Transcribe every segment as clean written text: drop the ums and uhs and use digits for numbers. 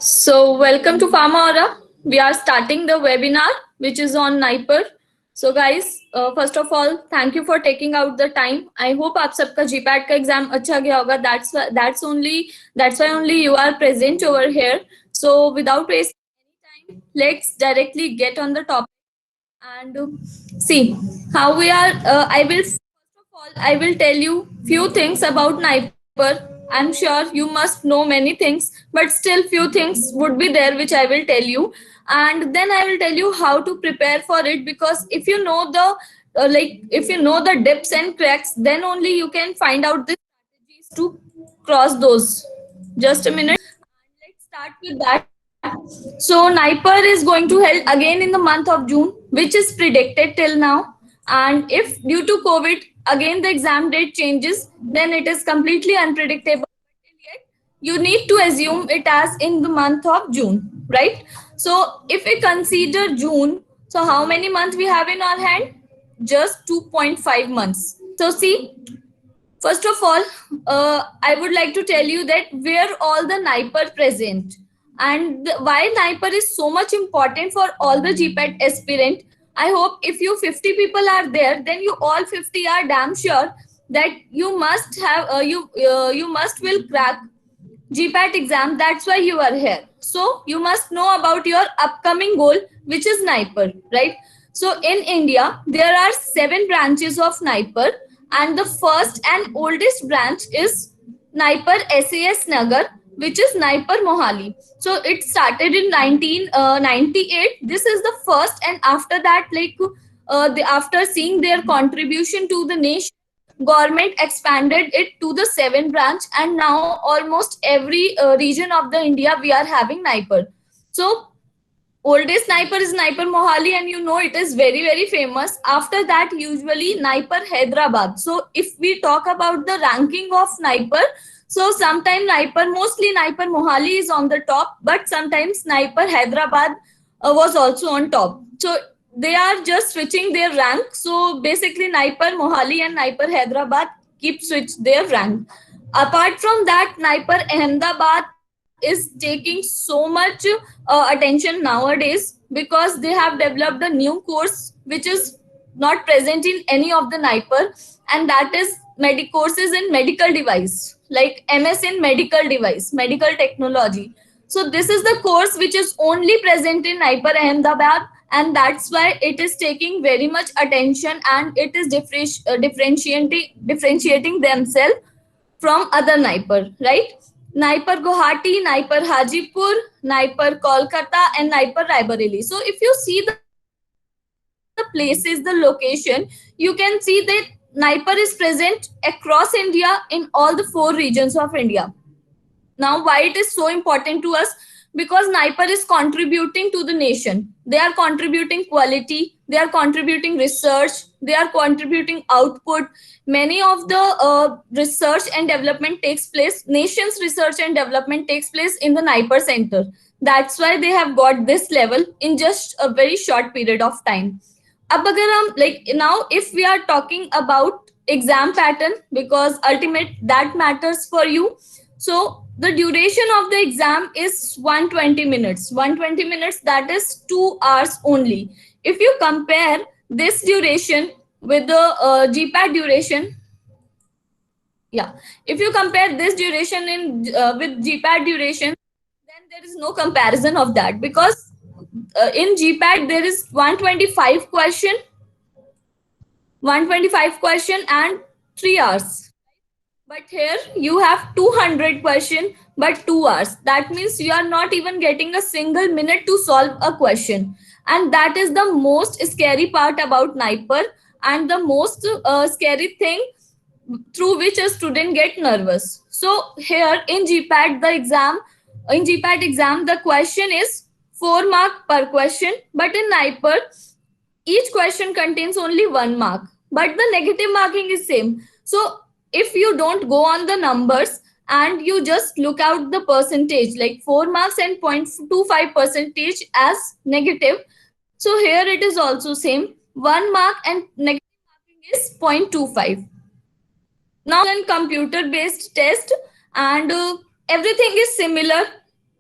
Welcome to Pharma. We are starting the webinar, which is on Niper. So, guys, first of all, thank you for taking out the time. I hope आप सबका GPAT का exam अच्छा गया होगा. That's why only you are present over here. So, without wasting any time, let's directly get on the topic and see how we are. I will tell you few things about Niper. I'm sure you must know many things, but still few things would be there which I will tell you, and then I will tell you how to prepare for it. Because if you know the if you know the dips and cracks, then only you can find out the strategies to cross those. Just a minute. Let's start with that. So Niper is going to held again in the month of June, which is predicted till now. And if due to COVID again the exam date changes, then it is completely unpredictable. Yet you need to assume it as in the month of June, right? So if we consider June, so how many months we have in our hand? Just 2.5 months. So see, first of all, I would like to tell you that where all the NIPER present and why NIPER is so much important for all the GPAT aspirant. I hope if you 50 people are there, then you all 50 are damn sure that you must have you must will crack GPAT exam. That's why you are here. So you must know about your upcoming goal, which is NIPER, right? So in India, there are 7 branches of NIPER, and the first and oldest branch is NIPER SAS Nagar, which is NIPER Mohali. So it started in 1998. This is the first, and after that, after seeing their contribution to the nation, government expanded it to the 7 branch, and now almost every region of the India we are having NIPER. So oldest NIPER is NIPER Mohali, and you know it is very famous. After that, usually NIPER Hyderabad. So if we talk about the ranking of NIPER, so sometimes mostly NIPER Mohali is on the top, but sometimes NIPER Hyderabad was also on top. So they are just switching their rank. So basically NIPER Mohali and NIPER Hyderabad keep switch their rank. Apart from that, NIPER Ahmedabad is taking so much attention nowadays because they have developed a new course which is not present in any of the NIPER, and that is courses in medical device, like MS in medical device, medical technology. So this is the course which is only present in NIPER Ahmedabad, and that's why it is taking very much attention, and it is differentiating themselves from other NIPER, right? NIPER Guwahati, NIPER Hajipur, NIPER Kolkata, and NIPER Raebareli. So if you see the places, the location, you can see that NIPER is present across India in all the 4 regions of India. Now, why it is so important to us? Because NIPER is contributing to the nation. They are contributing quality, they are contributing research, they are contributing output. Many of the research and development takes place, nation's research and development takes place in the NIPER center. That's why they have got this level in just a very short period of time. अब अगर हम now if we are talking about exam pattern, because ultimate that matters for you. So the duration of the exam is 120 minutes. 120 minutes, that is 2 hours only. If you compare this duration with the GPAT duration, yeah, if you compare this duration in with GPAT duration, then there is no comparison of that, because in GPAT there is 125 question and 3 hours. But here you have 200 question but 2 hours. That means you are not even getting a single minute to solve a question. And that is the most scary part about NIPER, and the most scary thing through which a student get nervous. So here in GPAT exam, the question is 4 mark per question, but in NIPER, each question contains only 1 mark, but the negative marking is same. So if you don't go on the numbers and you just look out the percentage, like 4 marks and 0.25 percentage as negative, so here it is also same, 1 mark and negative marking is 0.25. Now then computer based test, and everything is similar.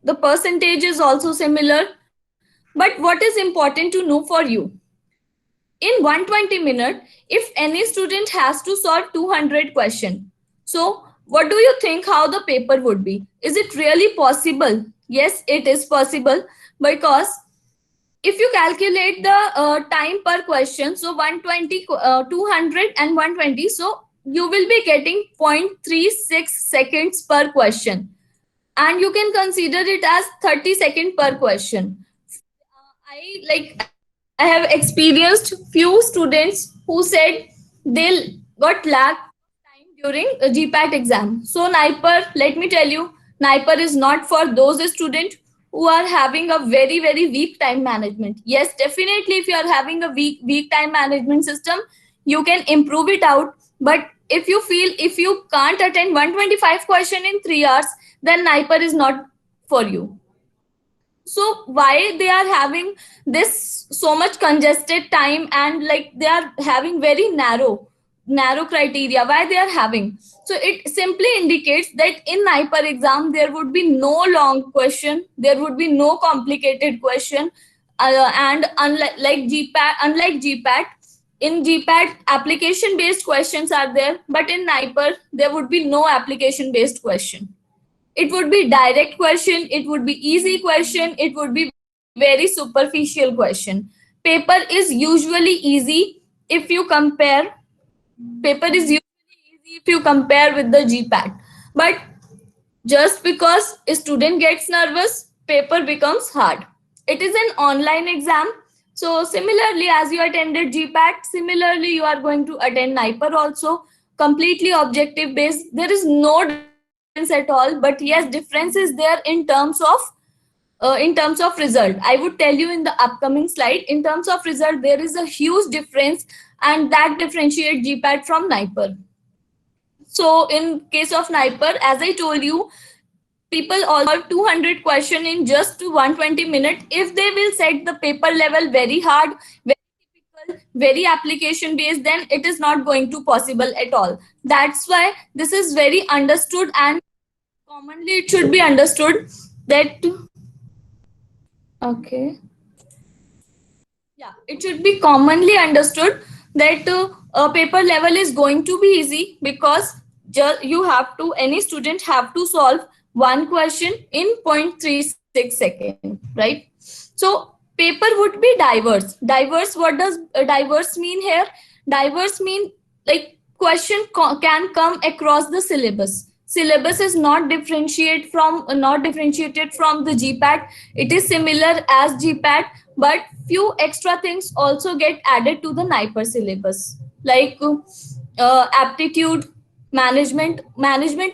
The percentage is also similar. But what is important to know for you? In 120 minutes, if any student has to solve 200 questions, so what do you think how the paper would be? Is it really possible? Yes, it is possible, because if you calculate the time per question, so 120, 200 and 120, so you will be getting 0.36 seconds per question, and you can consider it as 30 seconds per question. I have experienced few students who said they got lack time during a GPAT exam. So NIPER, let me tell you, NIPER is not for those students who are having a very weak time management. Yes, definitely, if you are having a weak time management system, you can improve it out. But if you feel if you can't attend 125 question in 3 hours, then NIPER is not for you. So why they are having this so much congested time, and like they are having very narrow criteria, why they are having? So it simply indicates that in NIPER exam there would be no long question, there would be no complicated question, and unlike GPAT, in GPAT application based questions are there, but in NIPER there would be no application based question. It would be direct question, it would be easy question, it would be very superficial question. Paper is usually easy if you compare, paper is usually easy if you compare with the GPAT. But just because a student gets nervous, paper becomes hard. It is an online exam. So similarly, as you attended GPAT, similarly you are going to attend NIPER also, completely objective based. There is no difference at all. But yes, difference is there in terms of result. I would tell you in the upcoming slide. In terms of result, there is a huge difference, and that differentiates GPAT from NIPER. So in case of NIPER, as I told you, people all 200 question in just 120 minutes. If they will set the paper level very hard, very typical, very application based, then it is not going to possible at all. That's why this is very understood, and commonly it should be understood that, okay, yeah, it should be commonly understood that a paper level is going to be easy, because you have to, any student have to solve one question in 0.36 seconds, right? So paper would be diverse. What does diverse mean here? Diverse mean, like, question can come across the syllabus is not differentiated from the GPAT. It is similar as GPAT, but few extra things also get added to the NIPER syllabus, like aptitude management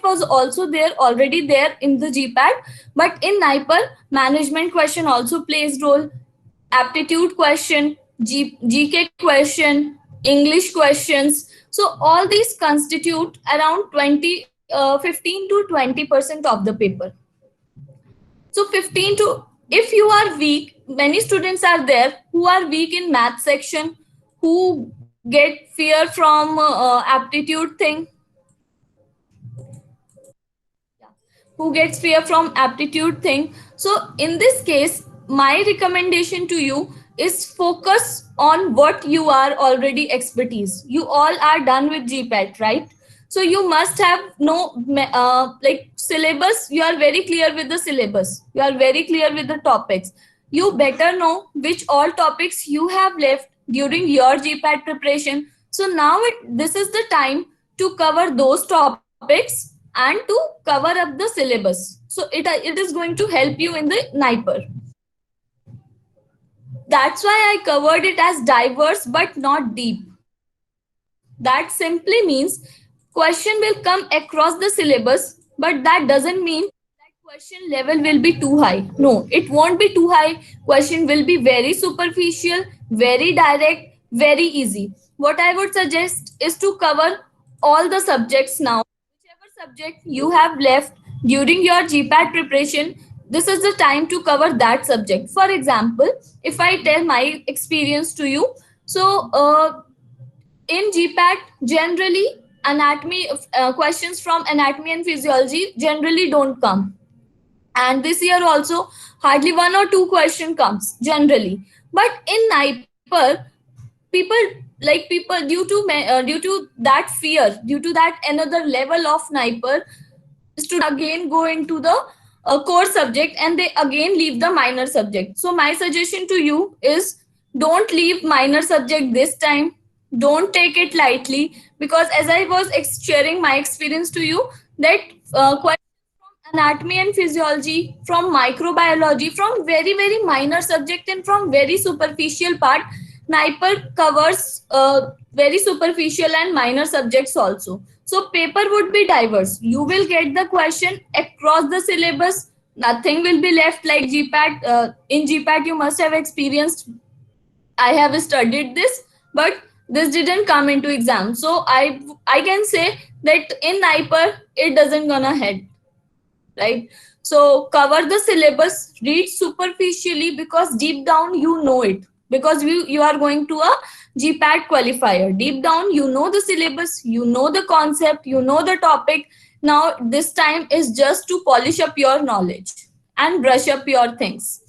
was also there, already there in the GPAT, but in NIPER management question also plays role. Aptitude question, GK question, English questions. So all these constitute around 15 to 20% of the paper. So 15 to, if you are weak, many students are there who are weak in math section, who get fear from aptitude thing, who gets fear from aptitude thing. So in this case, my recommendation to you is focus on what you are already expertise. You all are done with GPAT, right? So you must have no like syllabus. You are very clear with the syllabus. You are very clear with the topics. You better know which all topics you have left during your GPAT preparation. So now this is the time to cover those topics and to cover up the syllabus. So it is going to help you in the NIPER. That's why I covered it as diverse but not deep. That simply means question will come across the syllabus, but that doesn't mean that question level will be too high. No, it won't be too high. Question will be very superficial, very direct, very easy. What I would suggest is to cover all the subjects now. Whichever subject you have left during your GPAT preparation, this is the time to cover that subject. For example, if I tell my experience to you, so in GPAT, generally anatomy questions from anatomy and physiology generally don't come. and this year also hardly one or two question comes generally. But in Niper, people people due to that fear, due to that another level of Niper, students again go into the core subject and they again leave the minor subject. So my suggestion to you is, don't leave minor subject this time. Don't take it lightly, because as I was sharing my experience to you, that questions from anatomy and physiology, from microbiology, from very very minor subject and from very superficial part, Niper covers very superficial and minor subjects also. So paper would be diverse. You will get the question across the syllabus. Nothing will be left like GPAT. In GPAT, you must have experienced. I have studied this, but this didn't come into exam. So I can say that in Niper it doesn't gonna head, right? So cover the syllabus, read superficially, because deep down you know it, because you are going to a GPAT qualifier. Deep down you know the syllabus, you know the concept, you know the topic. Now this time is just to polish up your knowledge and brush up your things.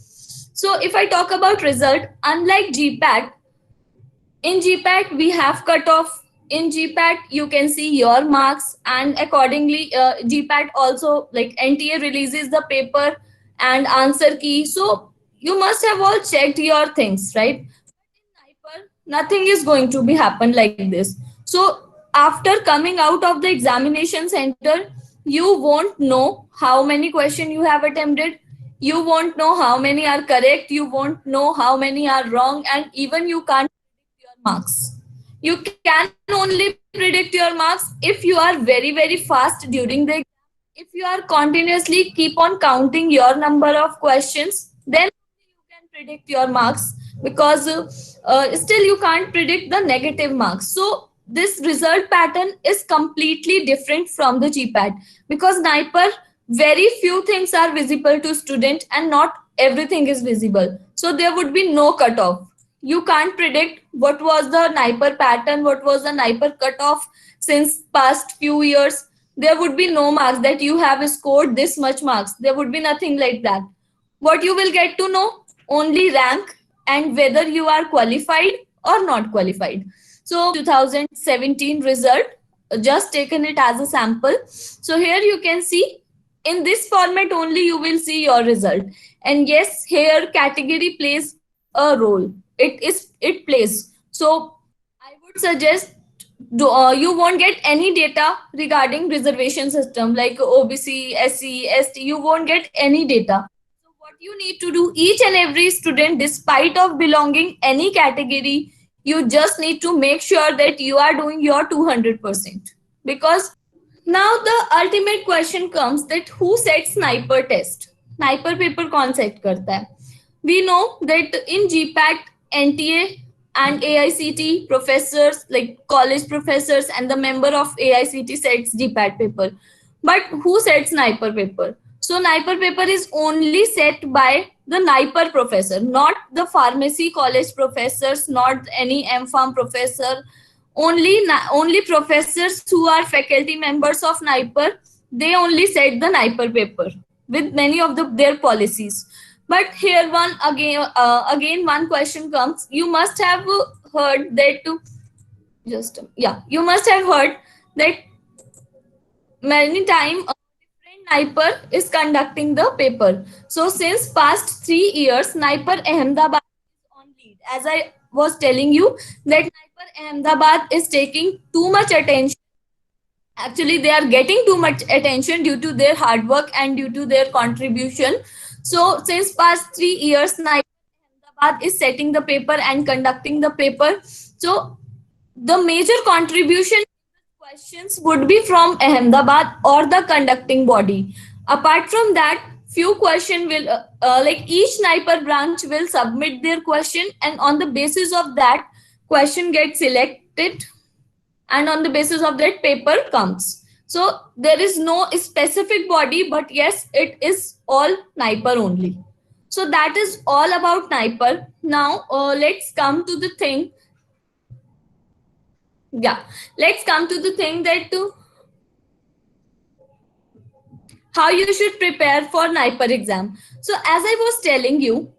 So if I talk about result, unlike GPAT, in GPAT we have cutoff. In GPAT you can see your marks, and accordingly GPAT also, like NTA releases the paper and answer key, so you must have all checked your things, right? Sniper, nothing is going to be happen like this. So after coming out of the examination center, you won't know how many questions you have attempted. You won't know how many are correct. You won't know how many are wrong, and even you can't your marks. You can only predict your marks if you are very very fast during the exam. If you are continuously keep on counting your number of questions, then you can predict your marks, because still you can't predict the negative marks. So this result pattern is completely different from the GPAT, because Niper, very few things are visible to student and not everything is visible. So there would be no cutoff. You can't predict what was the Niper pattern, what was the Niper cutoff since past few years. There would be no marks that you have scored this much marks. There would be nothing like that. What you will get to know, only rank and whether you are qualified or not qualified. So 2017 result, just taken it as a sample. So here you can see, in this format only you will see your result. And yes, here category plays a role. It plays. So I would suggest, you won't get any data regarding reservation system like OBC, SC, ST. You won't get any data. So what you need to do, each and every student, despite of belonging any category, you just need to make sure that you are doing your 200%. Because now the ultimate question comes, that who sets Sniper test? Sniper paper कौन set करता है? We know that in GPAT, NTA and AICT professors, like college professors and the member of AICT sets GPAT paper. But who sets Sniper paper? So Sniper paper is only set by the Sniper professor, not the pharmacy college professors, not any MPharm professor. Only professors who are faculty members of Niper, they only set the Niper paper with many of their policies. But here again one question comes. You must have heard that you must have heard that many time different Niper is conducting the paper. So since past 3 years, Niper Ahmedabad is on lead. As I was telling you, that Niper Ahmedabad is taking too much attention. Actually, they are getting too much attention due to their hard work and due to their contribution. So since past 3 years, Niper Ahmedabad is setting the paper and conducting the paper. So the major contribution questions would be from Ahmedabad or the conducting body. Apart from that, few question will like each Sniper branch will submit their question, and on the basis of that question gets selected, and on the basis of that paper comes. So there is no specific body, but yes, it is all Sniper only. So that is all about Sniper. Now let's come to the thing. Let's come to the thing that how you should prepare for NIPER exam. So as I was telling you,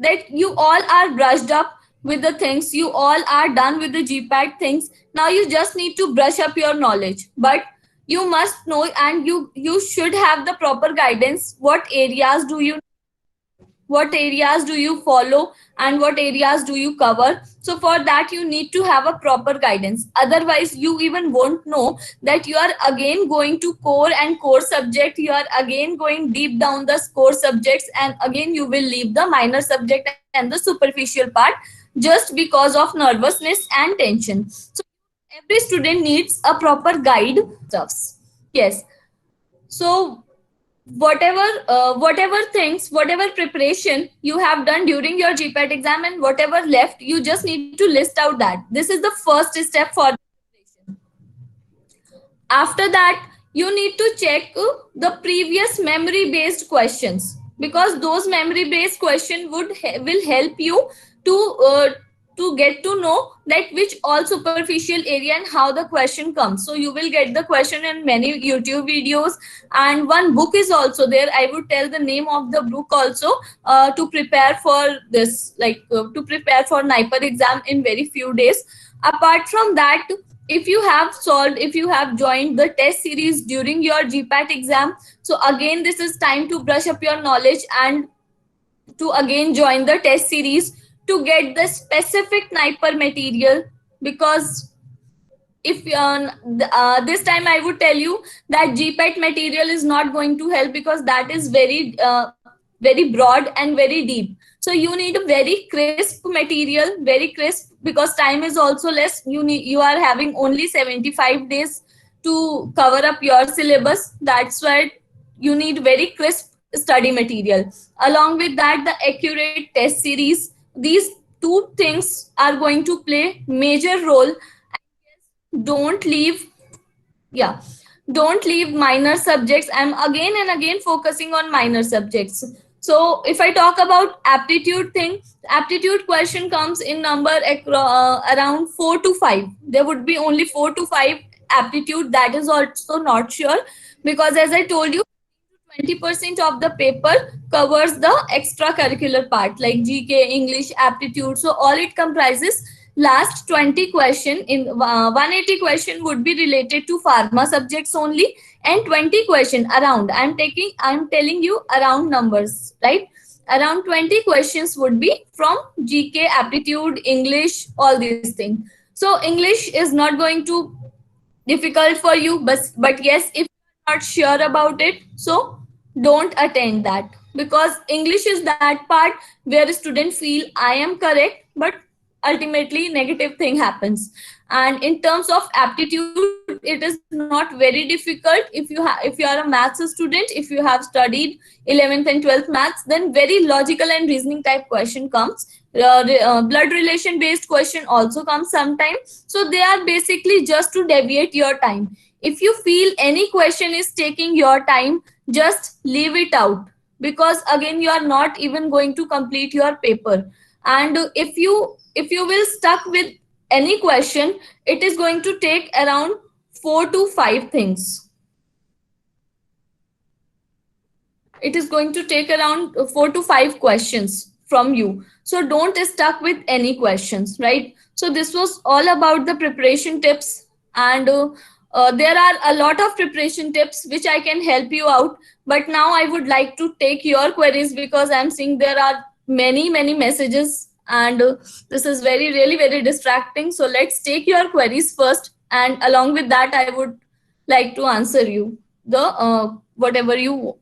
that you all are brushed up with the things, you all are done with the GPAT things. Now you just need to brush up your knowledge. But you must know, and you should have the proper guidance. What areas do you follow and what areas do you cover? So for that you need to have a proper guidance, otherwise you even won't know that you are again going to core and core subject, you are again going deep down the core subjects, and again you will leave the minor subject and the superficial part just because of nervousness and tension. So every student needs a proper guide stuffs. Yes. So whatever things, whatever preparation you have done during your GPAT exam and whatever left, you just need to list out that. This is the first step for the preparation. After that, you need to check the previous memory based questions, because those memory based question will help you to get to know that which all superficial area and how the question comes. So you will get the question in many YouTube videos, and one book is also there. I would tell the name of the book also, to prepare for this, like to prepare for NIPER exam in very few days. Apart from that, if you have joined the test series during your GPAT exam, so again this is time to brush up your knowledge and to again join the test series to get the specific NIPER material. Because if this time I would tell you that GPAT material is not going to help, because that is very broad and very deep. So you need a very crisp material, very crisp, because time is also less. You are having only 75 days to cover up your syllabus. That's why you need very crisp study material. Along with that, the accurate test series. These two things are going to play major role. Don't leave, yeah, don't leave minor subjects. I'm again and again focusing on minor subjects. So if I talk about aptitude thing, aptitude question comes in number around 4 to 5. There would be only 4 to 5 aptitude. That is also not sure, because as I told you, 20% of the paper covers the extracurricular part like GK, English, aptitude. So all it comprises. Last 20 question in 180 question would be related to pharma subjects only, and 20 question around. I'm telling you around numbers, right? Around 20 questions would be from GK, aptitude, English, all these things. So English is not going to difficult for you, but yes, if you're not sure about it, so don't attend that, because English is that part where a student feel I am correct, but ultimately negative thing happens. And in terms of aptitude, it is not very difficult. If you are a maths student, if you have studied 11th and 12th maths, then very logical and reasoning type question comes. Blood relation based question also comes sometimes. So they are basically just to deviate your time. If you feel any question is taking your time, just leave it out, because again you are not even going to complete your paper. And if you will stuck with any question, it is going to take around 4 to 5 things. It is going to take around 4 to 5 questions from you. So don't stuck with any questions, right? So this was all about the preparation tips. And there are a lot of preparation tips which I can help you out, but now I would like to take your queries, because I'm seeing there are many messages, and this is very distracting. So let's take your queries first, and along with that I would like to answer you the whatever you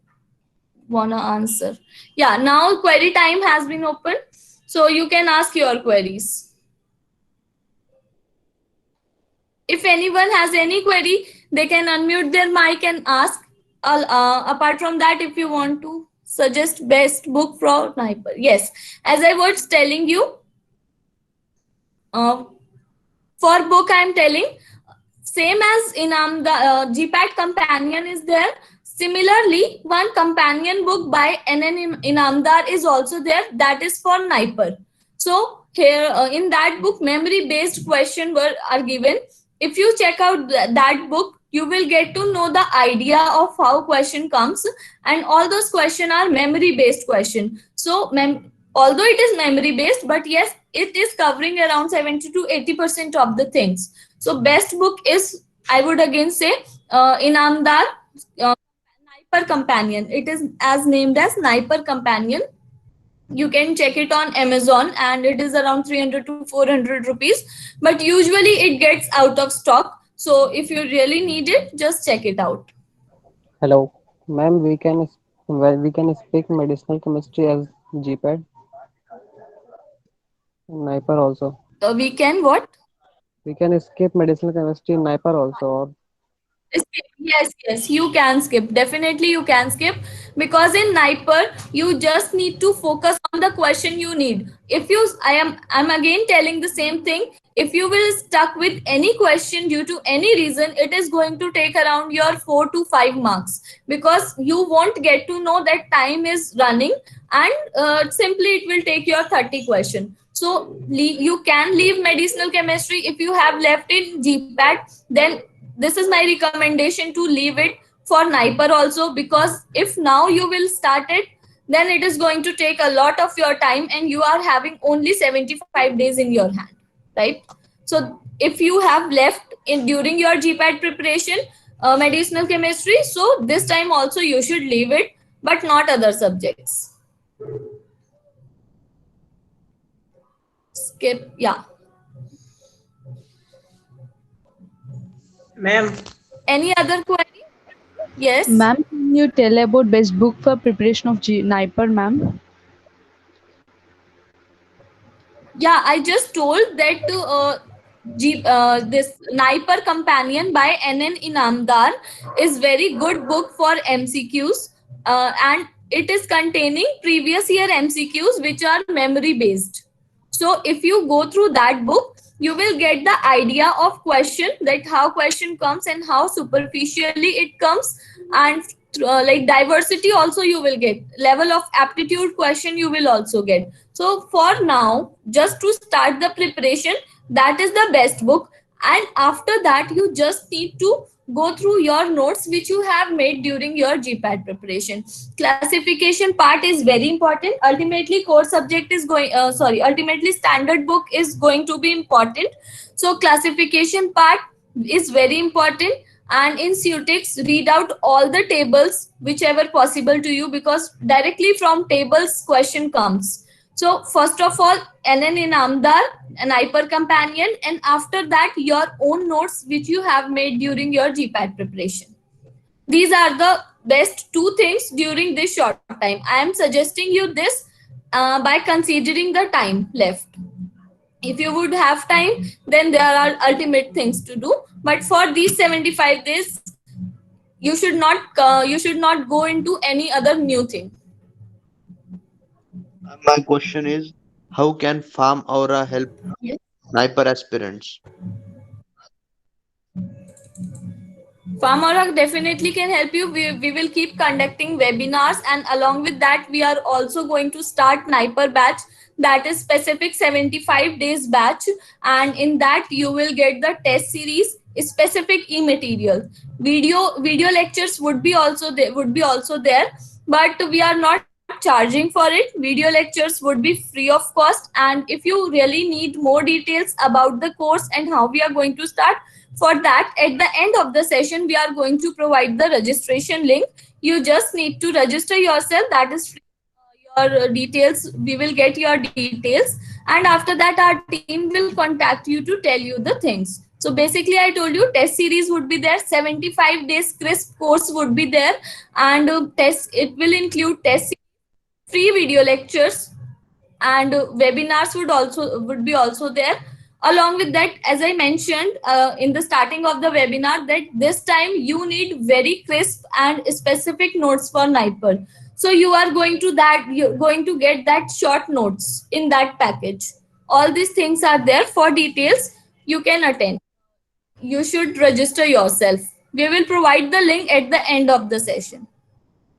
wanna answer. Yeah, now query time has been opened, so you can ask your queries. If anyone has any query, they can unmute their mic and ask. Apart from that, if you want to suggest best book for NIPER, yes, as I was telling you, for book I'm telling, same as in the GPAT companion is there. Similarly, one companion book by NN Inamdar is also there. That is for NIPER. So here in that book, memory based question are given. If you check out that book, you will get to know the idea of how question comes, and all those question are memory based question. So although it is memory based, but yes, it is covering around 70 to 80% of the things. So best book is, I would again say, Inamdar, Sniper Companion. It is as named as Sniper Companion. You can check it on Amazon and it is around 300 to 400 rupees, but usually it gets out of stock. So if you really need it, just check it out. Hello, ma'am. We can speak medicinal chemistry as GPAD, NIPER also. We can what? We can skip medicinal chemistry in NIPER also. Or Skip. Yes, yes, you can skip. Definitely, you can skip, because in Niper you just need to focus on the question you need. If you, I'm again telling the same thing. If you will stuck with any question due to any reason, it is going to take around your 4 to 5 marks, because you won't get to know that time is running, and simply it will take your 30 question. So you can leave medicinal chemistry if you have left in GPAT. Then this is my recommendation to leave it for Niper also, because if now you will start it, then it is going to take a lot of your time and you are having only 75 days in your hand, right? So if you have left in during your GPAT preparation medicinal chemistry, so this time also you should leave it, but not other subjects. Skip. Yeah. Ma'am, Any other query? Yes. Ma'am, can you tell about best book for preparation of NIPER, ma'am? Yeah, I just told that this Niper Companion by NN Inamdar is very good book for MCQs, and it is containing previous year MCQs which are memory based. So if you go through that book, you will get the idea of question, that how question comes and how superficially it comes, and like diversity also you will get, level of aptitude question you will also get. So for now, just to start the preparation, that is the best book. And after that, you just need to go through your notes which you have made during your GPAT preparation. Classification part is very important. Ultimately, core subject is going, ultimately standard book is going to be important. So classification part is very important. And in Sutex, read out all the tables whichever possible to you, because directly from tables question comes. So first of all, NN Inamdar, an Hyper Companion, and after that your own notes which you have made during your GPAT preparation. These are the best two things during this short time. I am suggesting you this by considering the time left. If you would have time, then there are ultimate things to do. But for these 75 days, you should not go into any other new thing. My question is, how can Farm Aura help Yes. sniper aspirants? Farmora definitely can help you. We will keep conducting webinars, and along with that, we are also going to start Niper batch, that is specific 75 days batch, and in that you will get the test series, specific e-material. Video lectures would be also there, but we are not charging for it. Video lectures would be free of cost, and if you really need more details about the course and how we are going to start, for that, at the end of the session, we are going to provide the registration link. You just need to register yourself. That is free. Your details, we will get your details. And after that, our team will contact you to tell you the things. So basically, I told you test series would be there. 75 days crisp course would be there. And it will include test series, free video lectures, and webinars would be also there. Along with that, as I mentioned in the starting of the webinar, that this time you need very crisp and specific notes for Niper. So you're going to get that short notes in that package. All these things are there. For details, you can attend. You should register yourself. We will provide the link at the end of the session.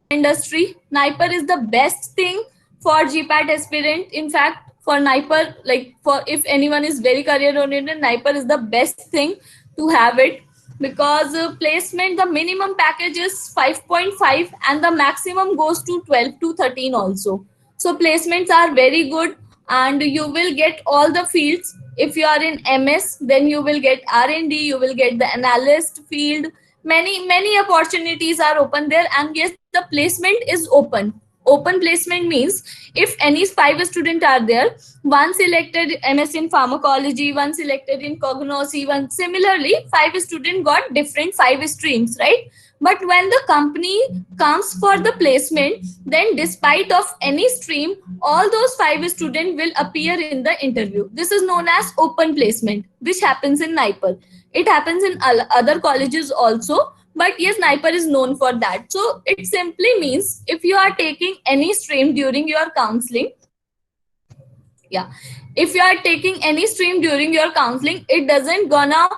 Industry, Niper is the best thing for GPAT aspirant. In fact, for Niper, like for if anyone is very career oriented, Niper is the best thing to have it. because placement, the minimum package is 5.5 and the maximum goes to 12 to 13 also. So placements are very good and you will get all the fields. If you are in MS, then you will get R&D, you will get the analyst field. Many opportunities are open there, and yes, the placement is open. Open placement means if any 5 students are there, one selected MS in pharmacology, one selected in cognosy, one similarly 5 students got different 5 streams, right? But when the company comes for the placement, then despite of any stream, all those 5 students will appear in the interview. This is known as open placement, which happens in NIPER. It happens in other colleges also, but yes, NIPER is known for that. So it simply means if you are taking any stream during your counseling, yeah, if you are taking any stream during your counseling, it doesn't gonna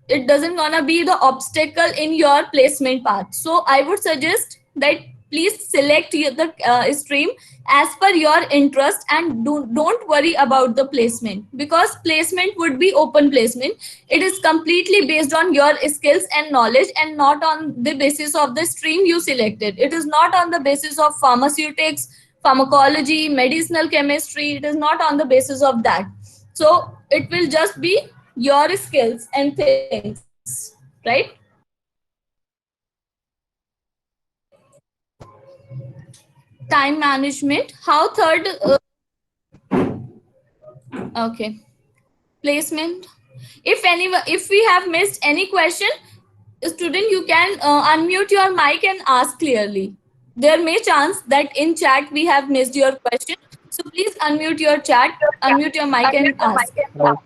it doesn't gonna be the obstacle in your placement path. So I would suggest that please select the stream as per your interest, and don't worry about the placement, because placement would be open placement. It is completely based on your skills and knowledge and not on the basis of the stream you selected. It is not on the basis of pharmaceutics, pharmacology, medicinal chemistry. It is not on the basis of that. So it will just be your skills and things, right? Time management. How third? Okay. Placement. If we have missed any question, student, you can unmute your mic and ask clearly. There may chance that in chat we have missed your question. So please unmute your chat, unmute your mic and ask. Hello.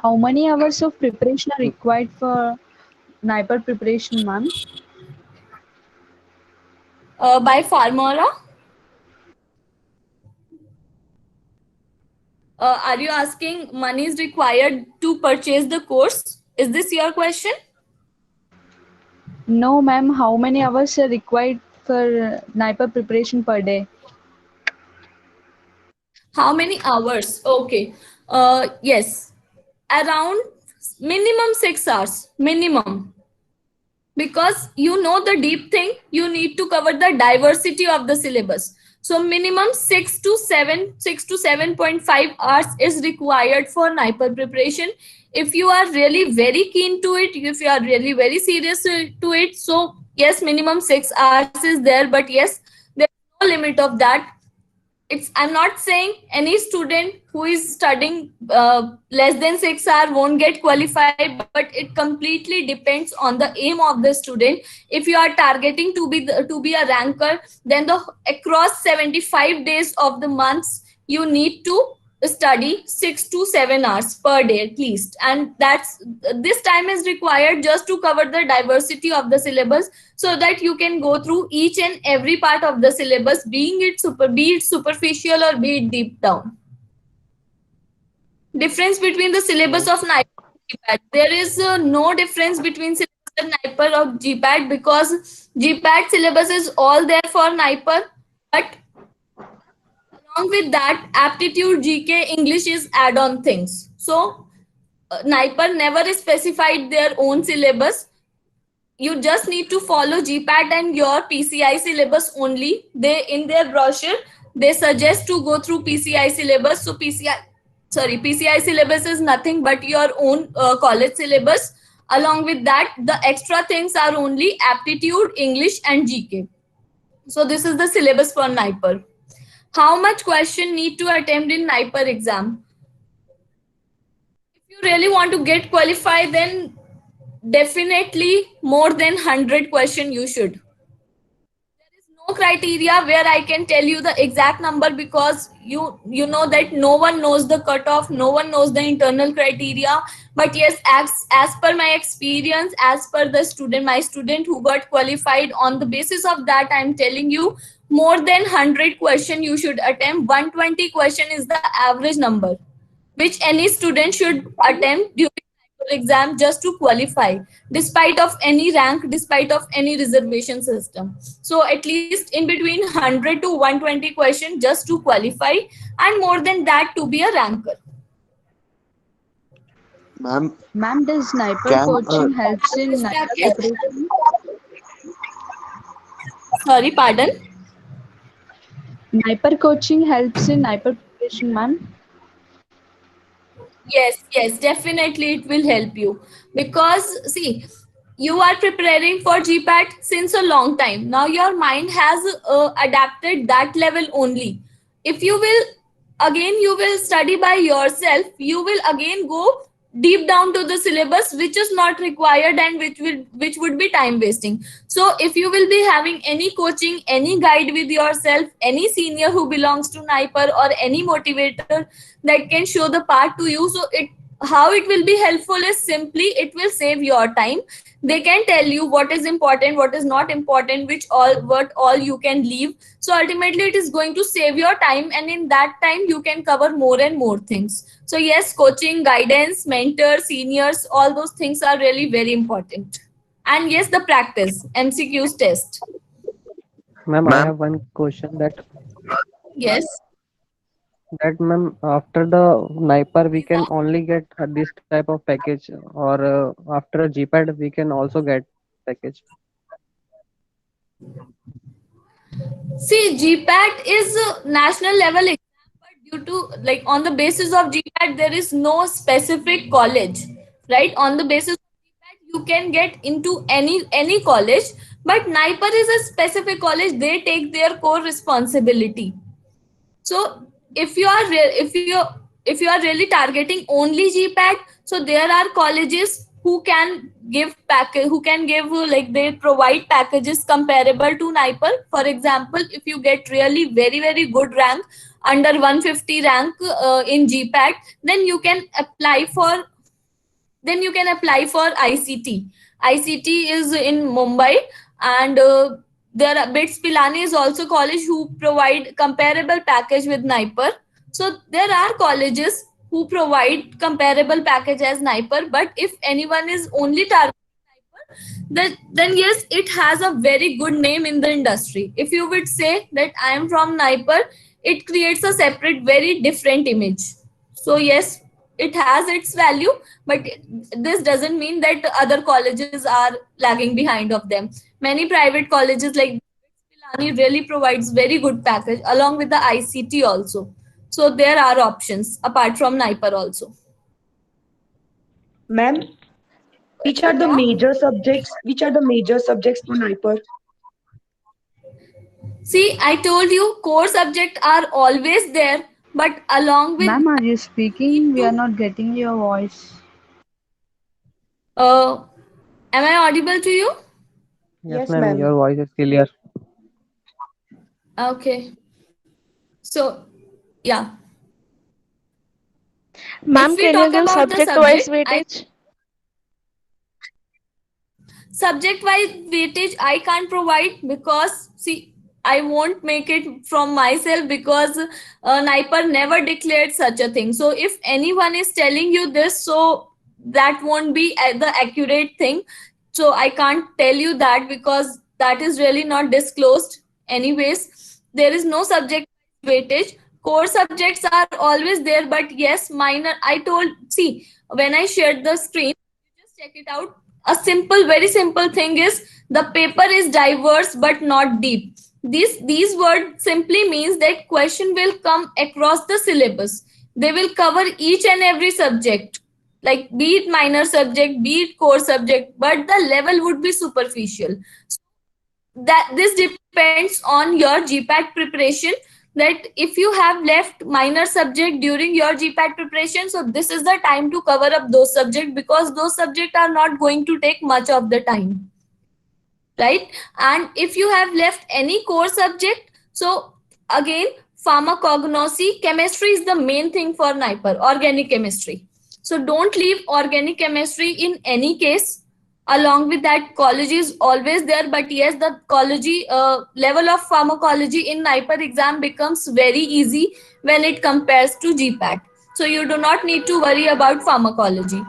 How many hours of preparation are required for NIPER preparation, ma'am? By Farmora. Are you asking money is required to purchase the course? Is this your question? No, ma'am. How many hours are required for NIPER preparation per day? How many hours? Okay. Yes. Around minimum 6 hours. Minimum. Because you know the deep thing, you need to cover the diversity of the syllabus. So minimum 6 to 7.5 hours is required for NIPER preparation. If you are really very keen to it, if you are really very serious to it, so yes, minimum 6 hours is there, but yes, there's no limit of that. I'm not saying any student who is studying less than 6 hours won't get qualified, but it completely depends on the aim of the student. If you are targeting to be a ranker, then the across 75 days of the months you need to study 6 to 7 hours per day at least, and this time is required just to cover the diversity of the syllabus, so that you can go through each and every part of the syllabus, be it superficial or be it deep down. Difference between the syllabus of NIPER and GPAT. There is no difference between syllabus and NIPER or GPAT, because GPAT syllabus is all there for NIPER, but along with that, aptitude, GK, English is add-on things. So NIPER never specified their own syllabus. You just need to follow GPAT and your PCI syllabus only. They, in their brochure, they suggest to go through PCI syllabus. So PCI syllabus is nothing but your own college syllabus. Along with that, the extra things are only aptitude, English and GK. So this is the syllabus for NIPER. How much question need to attempt in NIPER exam? If you really want to get qualified, then definitely more than 100 question you should. There is no criteria where I can tell you the exact number, because you know that no one knows the cutoff, no one knows the internal criteria. But yes, as per my experience, as per my student who got qualified, on the basis of that, I'm telling you, more than 100 question you should attempt. 120 question is the average number which any student should attempt during exam just to qualify, despite of any rank, despite of any reservation system. So at least in between 100 to 120 question just to qualify, and more than that to be a ranker. Ma'am, Ma'am, does NIPER can coaching helps in Yes, NIPER Saket. preparation? Sorry, pardon. NIPER coaching helps in NIPER preparation, ma'am. Yes, definitely it will help you because see, you are preparing for GPAT since a long time. Now your mind has adapted that level only. If you will again, you will study by yourself, you will again go deep down to the syllabus which is not required and which would be time wasting. So if you will be having any coaching, any guide with yourself, any senior who belongs to NIPER or any motivator that can show the path to you, so it how it will be helpful is simply it will save your time. They can tell you what is important, what is not important, which all what all you can leave. So ultimately it is going to save your time, and in that time you can cover more and more things. So yes, coaching, guidance, mentors, seniors, all those things are really very important. And yes, the practice MCQs test. Ma'am, I ma'am, have one question Yes. ma'am, after the NIPER we can only get this type of package, or after a GPAD we can also get package. See, GPAT is a national level exam, but due to like on the basis of GPAT, there is no specific college, right? On the basis of GPAT, you can get into any college, but NIPER is a specific college. They take their core responsibility. So if you are really targeting only GPAT, so there are colleges who can give package, who can give like they provide packages comparable to NIPER. For example, if you get really very good rank under 150 rank in GPAT, then you can apply for ICT. ICT is in Mumbai, and there are BITS Pilani is also college who provide comparable package with NIPER. So there are colleges who provide comparable package as NIPER, but if anyone is only targeting then yes, it has a very good name in the industry. If you would say that I am from NIPER, it creates a separate, very different image. So yes, it has its value, but this doesn't mean that other colleges are lagging behind of them. Many private colleges like Pilani really provides very good package along with the ICT also. So there are options apart from NIPER also. Ma'am, which are the major subjects? Which are the major subjects for NIPER? See, I told you core subjects are always there, but along with Ma'am, are you need speaking? We are to not getting your voice. uh, am I audible to you? Yes, Yes, ma'am, ma'am. your voice is clear. Okay. So yeah, if Ma'am, we can you talk give about the subject wise subject, I weightage? subject wise weightage I can't provide because see I won't make it from myself because NIPER never declared such a thing. So if anyone is telling you this, so that won't be the accurate thing. So I can't tell you that because that is really not disclosed. Anyways, there is no subject weightage. Core subjects are always there, but yes, minor. I told, see, when I shared the screen, just check it out. A simple, very simple thing is the paper is diverse but not deep. These words simply means that question will come across the syllabus. They will cover each and every subject, like be it minor subject, be it core subject, but the level would be superficial. That this depends on your GPAT preparation, that if you have left minor subject during your GPAT preparation, so this is the time to cover up those subjects because those subjects are not going to take much of the time, right? And if you have left any core subject, so again, pharmacognosy, chemistry is the main thing for NIPER, organic chemistry. So don't leave organic chemistry in any case. Along with that, college is always there, but yes, the college level of pharmacology in NIPER exam becomes very easy when it compares to GPAT. So you do not need to worry about pharmacology.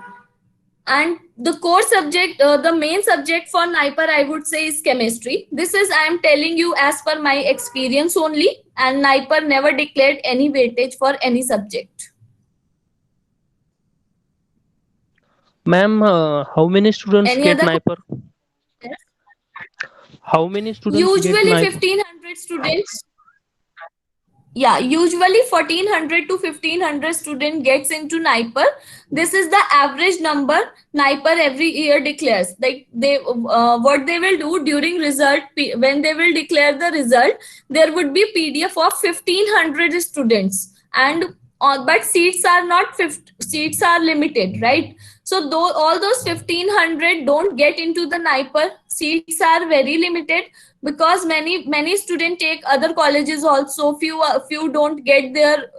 And the core subject, the main subject for NIPER, I would say, is chemistry. This is I am telling you as per my experience only, and NIPER never declared any weightage for any subject. Ma'am, how many students Any get other NIPER? questions? How many students get Usually NIPER? 1500 students. Yeah, usually 1400 to 1500 student gets into NIPER. This is the average number NIPER every year declares. Like they, what they will do during result, when they will declare the result, there would be PDF of 1500 students, and but seats are not 50, seats are limited, right? So though all those 1500 don't get into the NIPER, seats are very limited, because many students take other colleges also. Few don't get their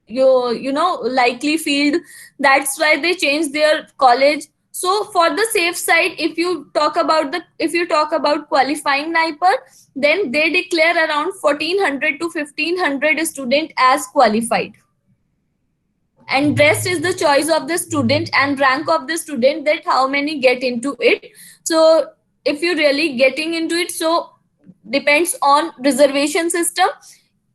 likely field. That's why they change their college. So for the safe side, if you talk about qualifying NIPER, then they declare around 1400 to 1500 student as qualified, and rest is the choice of the student and rank of the student, that how many get into it. So if you really getting into it, so depends on reservation system.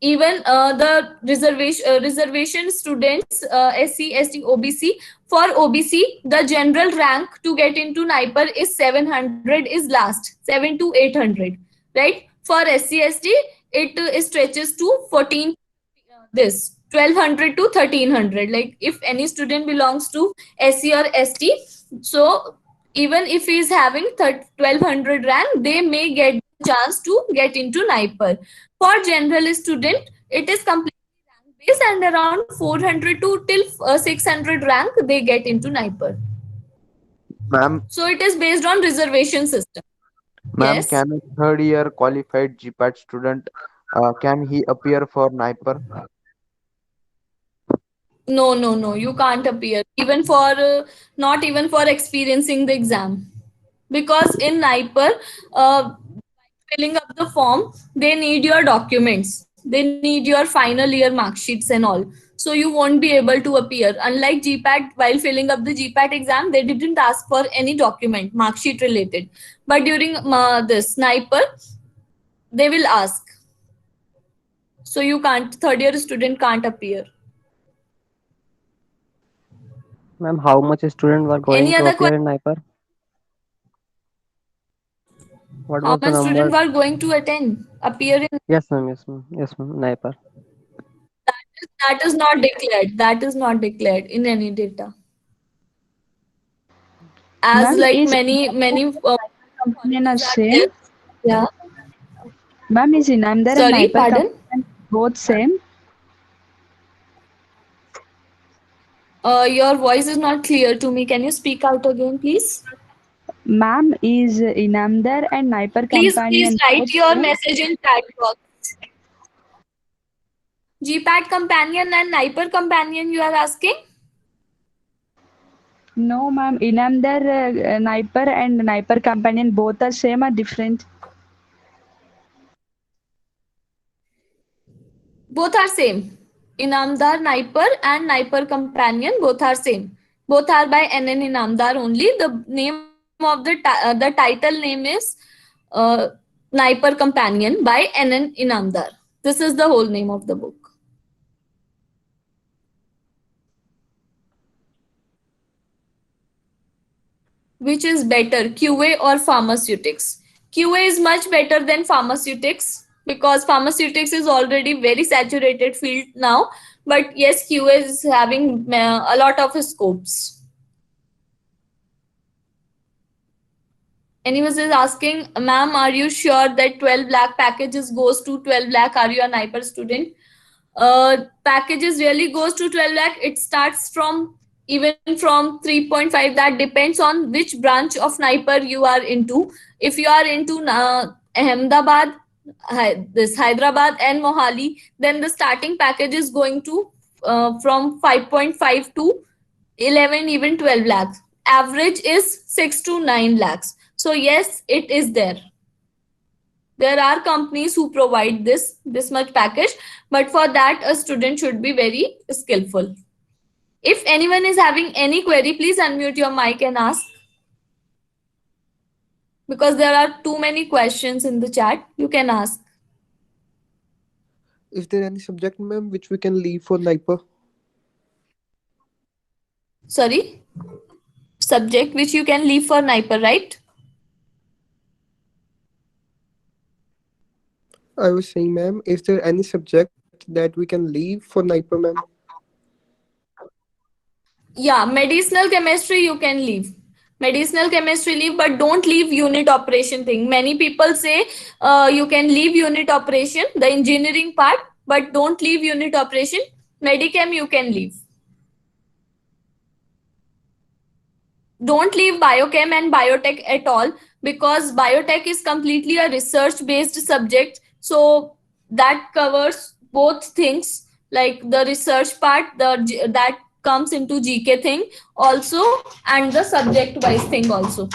Even the reservation students, SC, ST, OBC. For OBC, the general rank to get into NIPER is 700 is last, 7 to 800, right? For SC, ST, it stretches to 14, this 1200 to 1300. Like if any student belongs to SC or ST, so even if he is having 1200 rank, they may get the chance to get into NIPER. For general student, it is completely rank based, and around 400 to till 600 rank they get into NIPER. Ma'am, So it is based on reservation system. ma'am, Yes. can a third year qualified GPAT student can he appear for NIPER? No, you can't appear. Even for not even for experiencing the exam, because in NIPER, filling up the form, they need your documents. They need your final year mark sheets and all. So you won't be able to appear. Unlike GPAT, while filling up the GPAT exam, they didn't ask for any document, mark sheet related. But during this NIPER, they will ask. So you can't, third year student can't appear. Ma'am, how much students were going Any to other appear question? in NIPER? What How was the much students number? are going to attend, appear in? Yes, ma'am. Yes, ma'am. Yes, ma'am. NIPER. That is not declared. That is not declared in any data. As Ma'am, like is many companion are colleges are there. same? Yeah. Ma'am, is Inamdar and Sorry, NIPER pardon. companion both same? Your voice is not clear to me. Can you speak out again, please? Ma'am, is Inamdar and NIPER Please companion write both your same? message in chat box. GPAT companion and NIPER companion, you are asking? No, ma'am. Inamdar, NIPER and NIPER companion both are same or different? Both are same. Inamdar NIPER and NIPER companion, both are same. Both are by NN Inamdar only. The name of the title name is uh, NIPER companion by NN Inamdar. This is the whole name of the book. Which is better, QA or pharmaceutics? QA is much better than pharmaceutics, because pharmaceutics is already very saturated field now. But yes, QA is having a lot of scopes. Anyone is asking, ma'am, are you sure that 12 lakh packages goes to 12 lakh? Are you a NIPER student? Packages really goes to 12 lakh. It starts from even from 3.5. That depends on which branch of NIPER you are into. If you are into Ahmedabad, this Hyderabad and Mohali, then the starting package is going to from 5.5 to 11, even 12 lakhs. Average is 6 to 9 lakhs. So yes, it is there. There are companies who provide this much package, but for that a student should be very skillful. If anyone is having any query, please unmute your mic and ask, because there are too many questions in the chat. You can ask. Is there any subject, ma'am, which we can leave for NIPER? Sorry, subject which you can leave for NIPER, right? I was saying, ma'am, is there any subject that we can leave for NIPER, ma'am? Yeah, medicinal chemistry you can leave. Medicinal chemistry leave, but don't leave unit operation thing. Many people say you can leave unit operation, the engineering part, but don't leave unit operation. Medichem you can leave. Don't leave biochem and biotech at all, because biotech is completely a research based subject. So that covers both things, like the research part, that comes into GK thing also, and the subject wise thing also.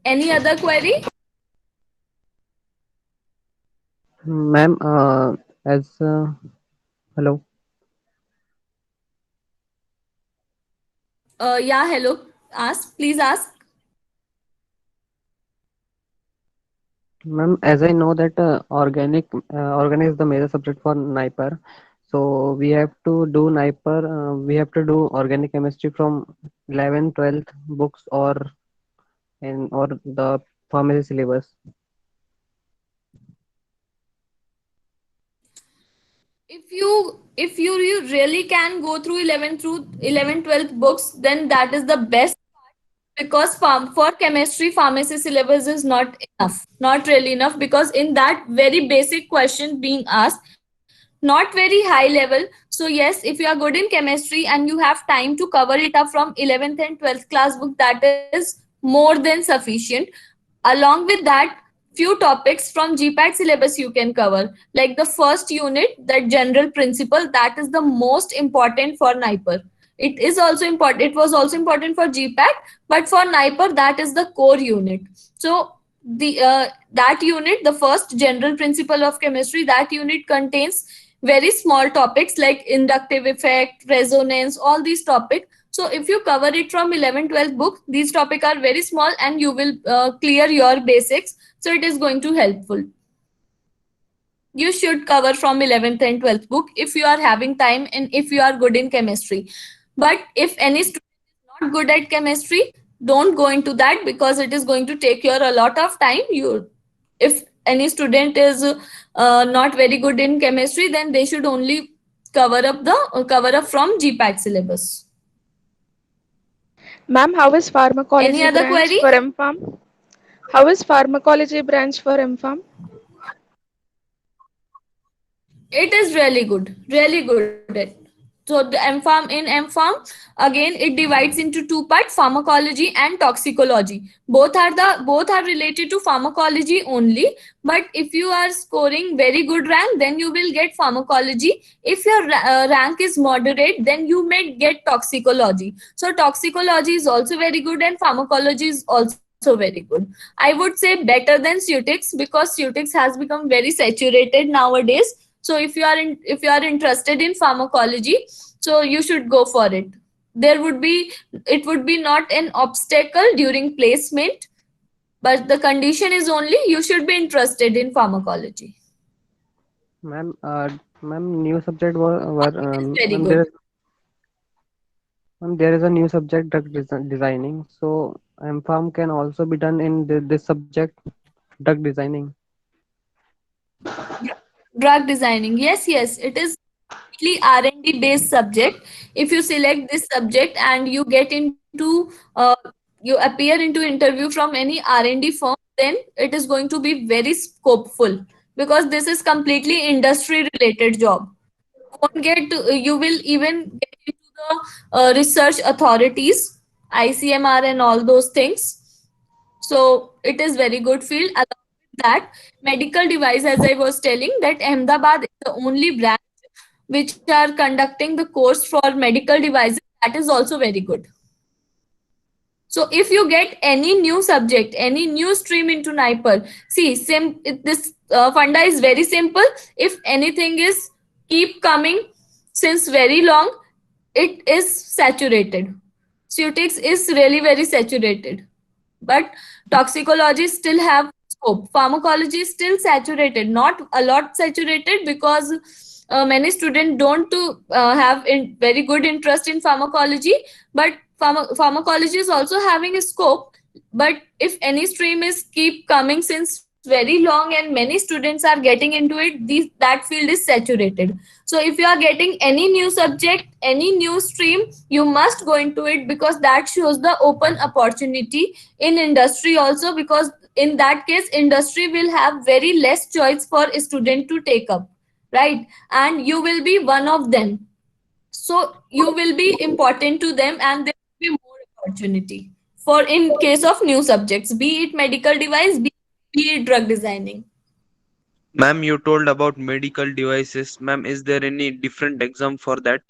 Any other query? Ma'am, as hello, Yeah, hello. Ask, please ask. ma'am, as I know that organic is the major subject for NIPER, so we have to do NIPER. We have to do organic chemistry from 11th, 12th books or the pharmacy syllabus. If you really can go through 11 through 11 12th books, then that is the best, because for chemistry pharmacy syllabus is not enough, not really enough, because in that very basic question being asked, not very high level. So yes, if you are good in chemistry and you have time to cover it up from 11th and 12th class book, that is more than sufficient. Along with that, few topics from GPAT syllabus you can cover, like the first unit, that general principle, that is the most important for NIPER. It is also important, it was also important for GPAT, but for NIPER that is the core unit. So the that unit, the first general principle of chemistry, that unit contains very small topics like inductive effect, resonance, all these topics. So if you cover it from 11 12 book, these topics are very small and you will clear your basics. So it is going to helpful. You should cover from 11th and 12th book if you are having time and if you are good in chemistry. But if any student is not good at chemistry, don't go into that, because it is going to take your a lot of time. If any student is not very good in chemistry, then they should only cover up from GPAT syllabus. Ma'am, how is pharmacology Any other branch query? for MPharm? How is pharmacology branch for MPharm? It is really good, really good. So the MPharm, again it divides into two parts: pharmacology and toxicology. Both are related to pharmacology only. But if you are scoring very good rank, then you will get pharmacology. If your rank is moderate, then you may get toxicology. So toxicology is also very good, and pharmacology is also very good. I would say better than Sutix, because Sutix has become very saturated nowadays. So if you are interested in pharmacology, so you should go for it. It would be not an obstacle during placement, but the condition is only you should be interested in pharmacology. Ma'am, new subject were It is very ma'am, good. there is a new subject, designing. So MPharm can also be done in this subject, drug designing. Drug designing, yes, it is completely R&D based subject. If you select this subject and you get into you appear into interview from any R&D firm, then it is going to be very scopeful, because this is completely industry related job. You will even get into the research authorities, ICMR and all those things. So it is very good field. Along with that, medical device, as I was telling, that Ahmedabad is the only branch which are conducting the course for medical devices. That is also very good. So if you get any new subject, any new stream into NIPER, see, this funda is very simple. If anything is keep coming since very long, it is saturated. Sutix is really very saturated. But toxicology still have scope. Pharmacology is still saturated, not a lot saturated, because many students don't have very good interest in pharmacology, but pharmacology is also having a scope. But if any stream is keep coming since very long and many students are getting into it, that field is saturated. So if you are getting any new subject, any new stream, you must go into it, because that shows the open opportunity in industry also, because in that case industry will have very less choice for a student to take up, right? And you will be one of them, so you will be important to them, and there will be more opportunity for in case of new subjects, be it medical device, be it drug designing. Ma'am, you told about medical devices. Ma'am, is there any different exam for that?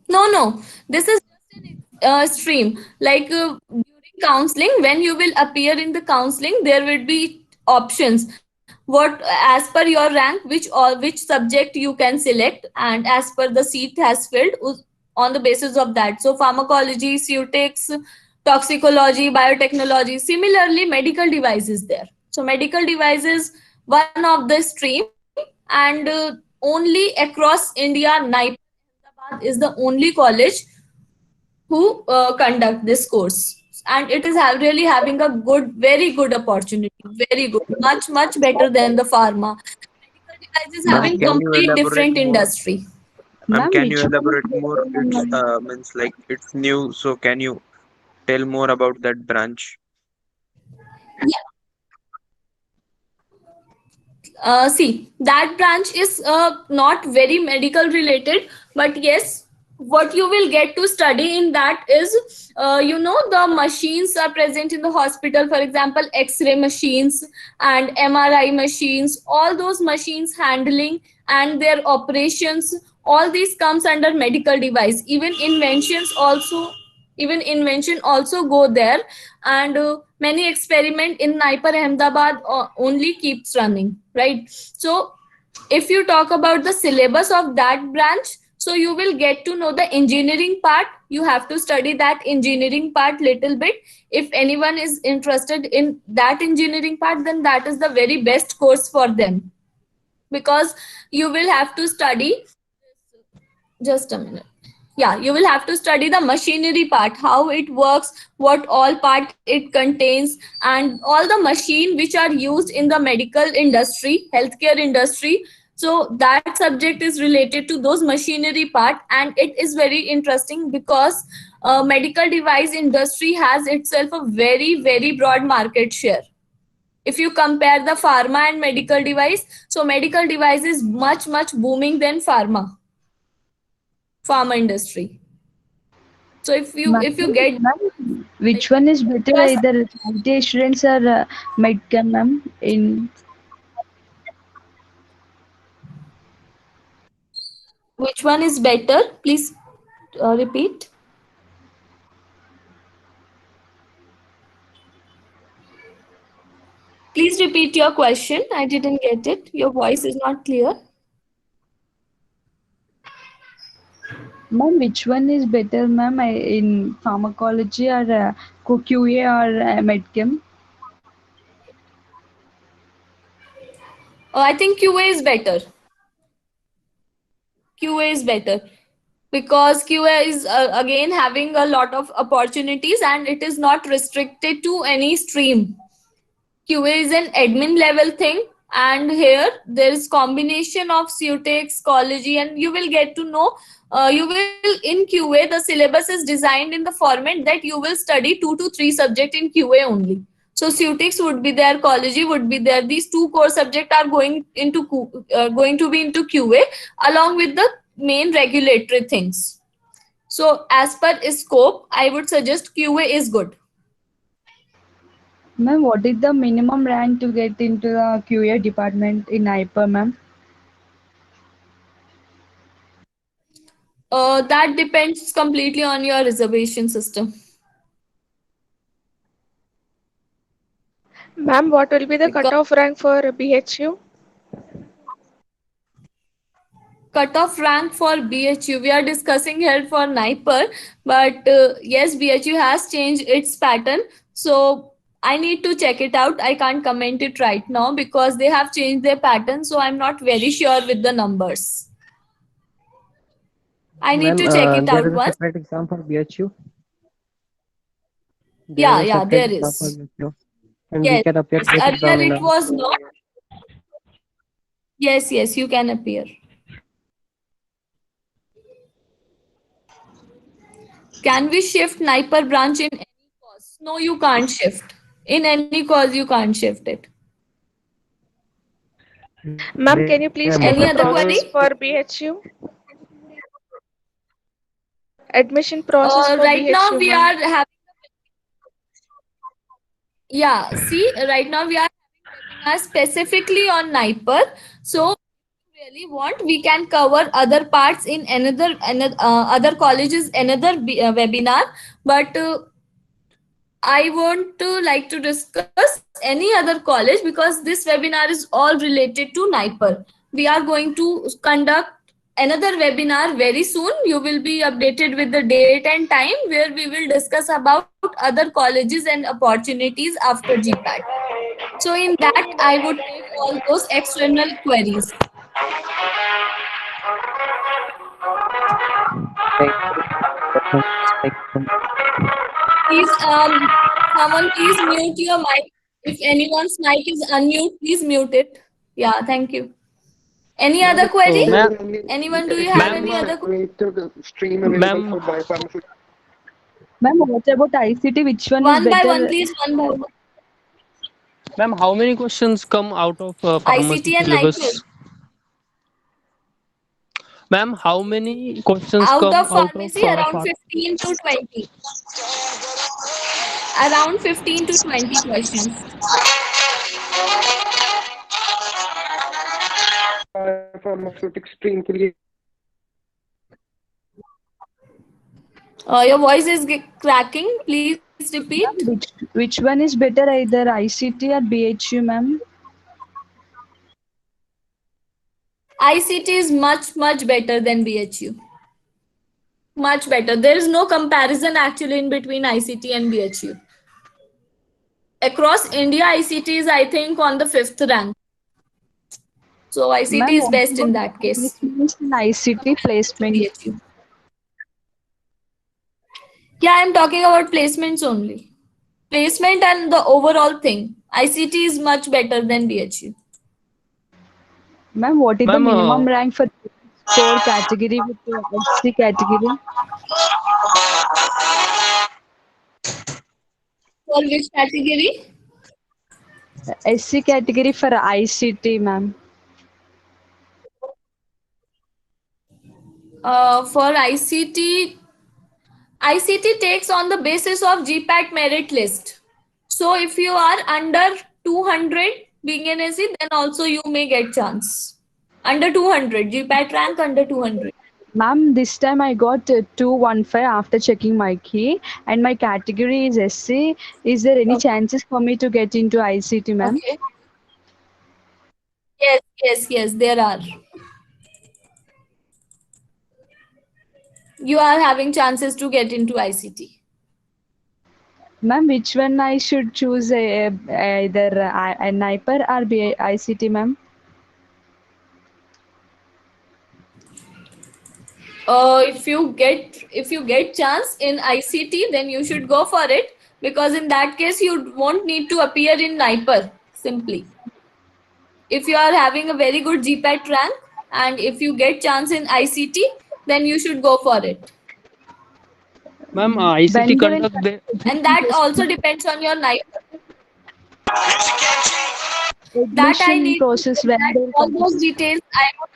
No, this is just an stream. Like during counseling, when you will appear in the counseling, there will be options. What as per your rank, which subject you can select, and as per the seat has filled, on the basis of that. So pharmacology, ceutics, toxicology, biotechnology. Similarly, medical devices there. So medical devices one of the stream, and only across India, NIPE Ahmedabad is the only college who conduct this course, and it is really having a good, very good opportunity, very good, much better than the pharma. Medical devices Ma'am, having can you complete elaborate different more? industry. Ma'am, Ma'am, can you which one is elaborate more? better, It's ma'am? means like it's new, so can you tell more about that branch? See, that branch is not very medical related, but yes, what you will get to study in that is, the machines are present in the hospital, for example, X-ray machines and MRI machines, all those machines handling and their operations, all these comes under medical device. Even invention also go there, and many experiment in NIPER Ahmedabad only keeps running, right? So if you talk about the syllabus of that branch, so you will get to know the engineering part. You have to study that engineering part little bit. If anyone is interested in that engineering part, then that is the very best course for them, because you will have to study, just a minute. Yeah, you will have to study the machinery part, how it works, what all part it contains, and all the machine which are used in the medical industry, healthcare industry. So that subject is related to those machinery part, and it is very interesting, because medical device industry has itself a very broad market share. If you compare the pharma and medical device, so medical device is much booming than pharma industry. So if you get Ma'am, which one is better, plus, either quality assurance or medcom, ma'am? In which one is better, please repeat. Please repeat your question. I didn't get it. Your voice is not clear. ma'am, which one is better, ma'am? In pharmacology or QA or medcom? I think QA is better. QA is better, because QA is again having a lot of opportunities, and it is not restricted to any stream. QA is an admin level thing, and here there is combination of ceutics, ecology, and you will get to know. You will in QA, the syllabus is designed in the format that you will study 2 to 3 subject in QA only. So ceutics would be there, ecology would be there. These 2 core subjects are going to be into QA, along with the main regulatory things. So as per scope, I would suggest QA is good. Ma'am, what is the minimum rank to get into the QA department in IPA, ma'am? That depends completely on your reservation system. Ma'am, what will be the Because cutoff rank for BHU? cutoff rank for BHU, we are discussing here for NIPER, but yes, BHU has changed its pattern. So I need to check it out. I can't comment it right now because they have changed their pattern, so I'm not very sure with the numbers. I need Ma'am, to check it there out is a once. separate exam for BHU. Yeah, There is a yeah, separate there exam for is. BHU, and we Yes, can appear yes. both exam Earlier in it was not. Yes, yes, you can appear. Can we shift Niper branch in any course? No, you can't shift. In any course, you can't shift it. Ma'am, can you please tell Any the other process query? for BHU? Admission process for Right now BHU, we ma'am. are having, yeah, see, right now we are having webinars specifically on Niper. So really want, we can cover other parts in another other colleges, another webinar, but I want to like to discuss any other college because this webinar is all related to Niper. We are going to conduct another webinar very soon. You will be updated with the date and time where we will discuss about other colleges and opportunities after GPAT. So in that, I would take all those external queries. Thank you. Thank you. Please, someone please mute your mic. If anyone's mic is unmute, please mute it. Yeah, thank you. Any other query? There Ma'am, is only Anyone, do you there have is any only other? separated stream available ma'am, for biopharmaceutical. Ma'am, what about ICT? Which one is One by one, better? please, one by one. ma'am, how many questions come out of pharmacy ICT and NIPER. syllabus? Ma'am, how many questions Out come of out of pharmacy, around 15 to 20. Around 15 to 20 questions. Biopharmaceutical stream के लिए Your voice is cracking. Please repeat. Ma'am, which one is better, either ICT or BHU, ma'am? ICT is much better than BHU. Much better. There is no comparison actually in between ICT and BHU. Across India, ICT is, I think, on the 5th rank. So ICT Ma'am, is what best in about that case. placements in ICT placement? BHU. Yeah, I'm talking about placements only. Placement and the overall thing. ICT is much better than BHU. Ma'am, what is the ma'am, minimum rank for core category with SC category? For which category? SC category for ICT, ma'am. For ICT, ICT takes on the basis of GPAT merit list. So if you are under 200 being an SC, then also you may get chance. Under 200, GPAT rank under 200. Ma'am, this time I got 215 after checking my key, and my category is SC. Is there any Okay. chances for me to get into ICT, ma'am? Okay. Yes, there are. You are having chances to get into ICT. Ma'am, which one I should choose, either a NIPER or ICT, ma'am? If you get chance in ICT, then you should go for it because in that case you won't need to appear in NIPER simply. If you are having a very good GPAT rank and if you get chance in ICT, then you should go for it. ma'am, ICT When they will conduct the And that also depends on your NIPER. That I admission need to process, when that they will all those details I would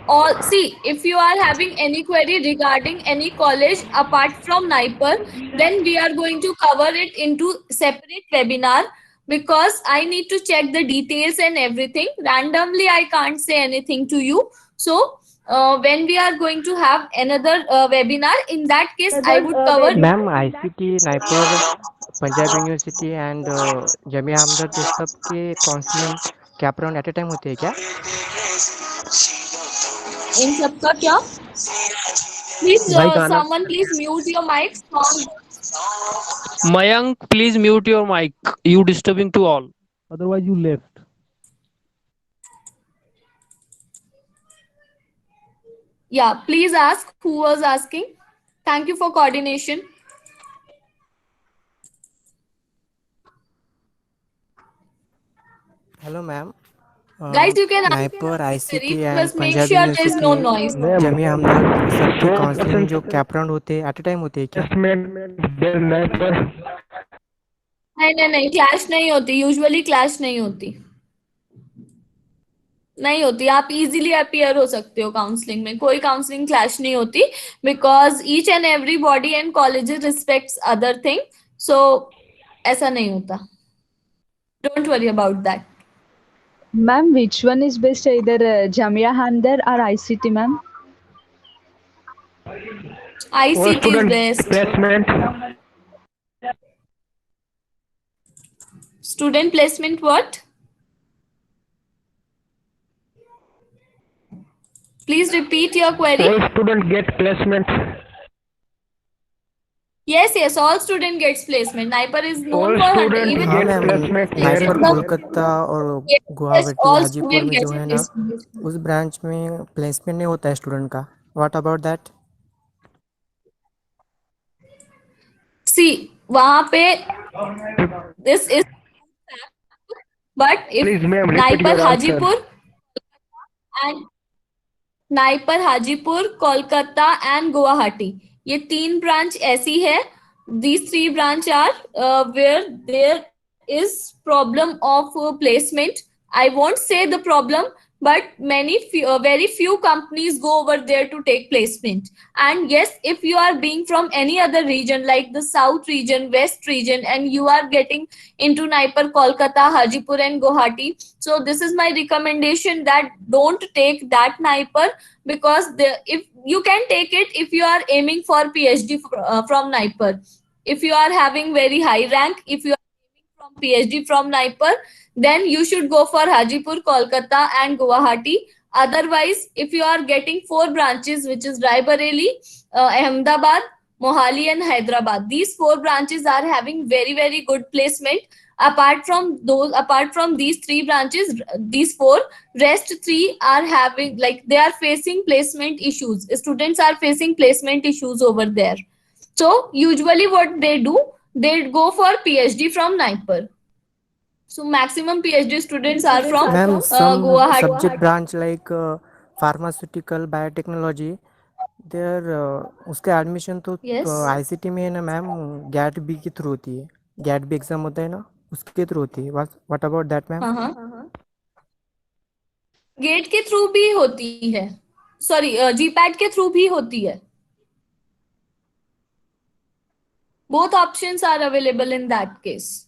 all see. If you are having any query regarding any college apart from NIPER, then we are going to cover it into separate webinar because I need to check the details and everything. Randomly, I can't say anything to you. So when we are going to have another webinar, in that case, I would cover. Ma'am ICT NIPER Punjab university and Jamia Hamdard इस सब के counselling cap round at a time होते हैं क्या? इन सबका क्या? Please, भाई गाना someone please mute your mic. Mayank, please mute your mic. You disturbing to all. Otherwise, you left. Yeah, please ask who was asking. Thank you for coordination. Hello ma'am Guys, you can answer NIPER your ICT query. And Just make Punjab sure there's no university noise. Jamia Hamdard सबके counselling जो cap round होते हैं at a time होते हैं क्या? नहीं, clash नहीं होती, यूजुअली क्लैश नहीं होती, आप इजीली अपीयर हो सकते हो काउंसलिंग में, कोई काउंसलिंग क्लैश नहीं होती, because each and every body and colleges respects other thing, so ऐसा नहीं होता, don't worry about that. Ma'am, which one is best, either Jamia Hamdard or ICT, ma'am? ICT is best. Student placement what? Please repeat your query. All student get placement. Yes, all student gets placement. Naipar is known All for student even हाँ get ma'am placement. NIPER the- Kolkata और Yes, Guwahati all Hajipur student में जो gets है ना placement. उस branch में placement नहीं होता है स्टूडेंट का. What about that? See, वहाँ पे this is, but if Please, ma'am, repeat Naipar your answer. Hajipur and NIPER Hajipur, Kolkata and Guwahati, ये 3 ब्रांच ऐसी है. These 3 branch are where there is problem of placement. I won't say the problem, but very few companies go over there to take placement. And yes, if you are being from any other region like the south region, west region, and you are getting into Naipar, Kolkata, Hajipur and Guwahati, so this is my recommendation that don't take that Naipar, because if you can take it if you are aiming for PhD from Naipar, if you are having very high rank, if you are aiming from PhD from Naipar, then you should go for Hajipur, Kolkata and Guwahati. Otherwise, if you are getting 4 branches, which is Raebareli, Ahmedabad, Mohali and Hyderabad, these 4 branches are having very, very good placement. Apart from these 3 branches, these 4, rest 3 are having, like, they are facing placement issues. Students are facing placement issues over there. So usually what they do, they go for PhD from Naipar. So maximum PhD students are from ma'am some Guwahati. Subject branch like pharmaceutical biotechnology there उसका admission तो Yes. ICT में है ना ma'am, GAT B के through होती है. Gate B exam होता है ना, उसके थ्रू होती है. What about that ma'am? GATE के थ्रू भी होती है, सॉरी जीपैट के थ्रू भी होती है. Both options are available in that case.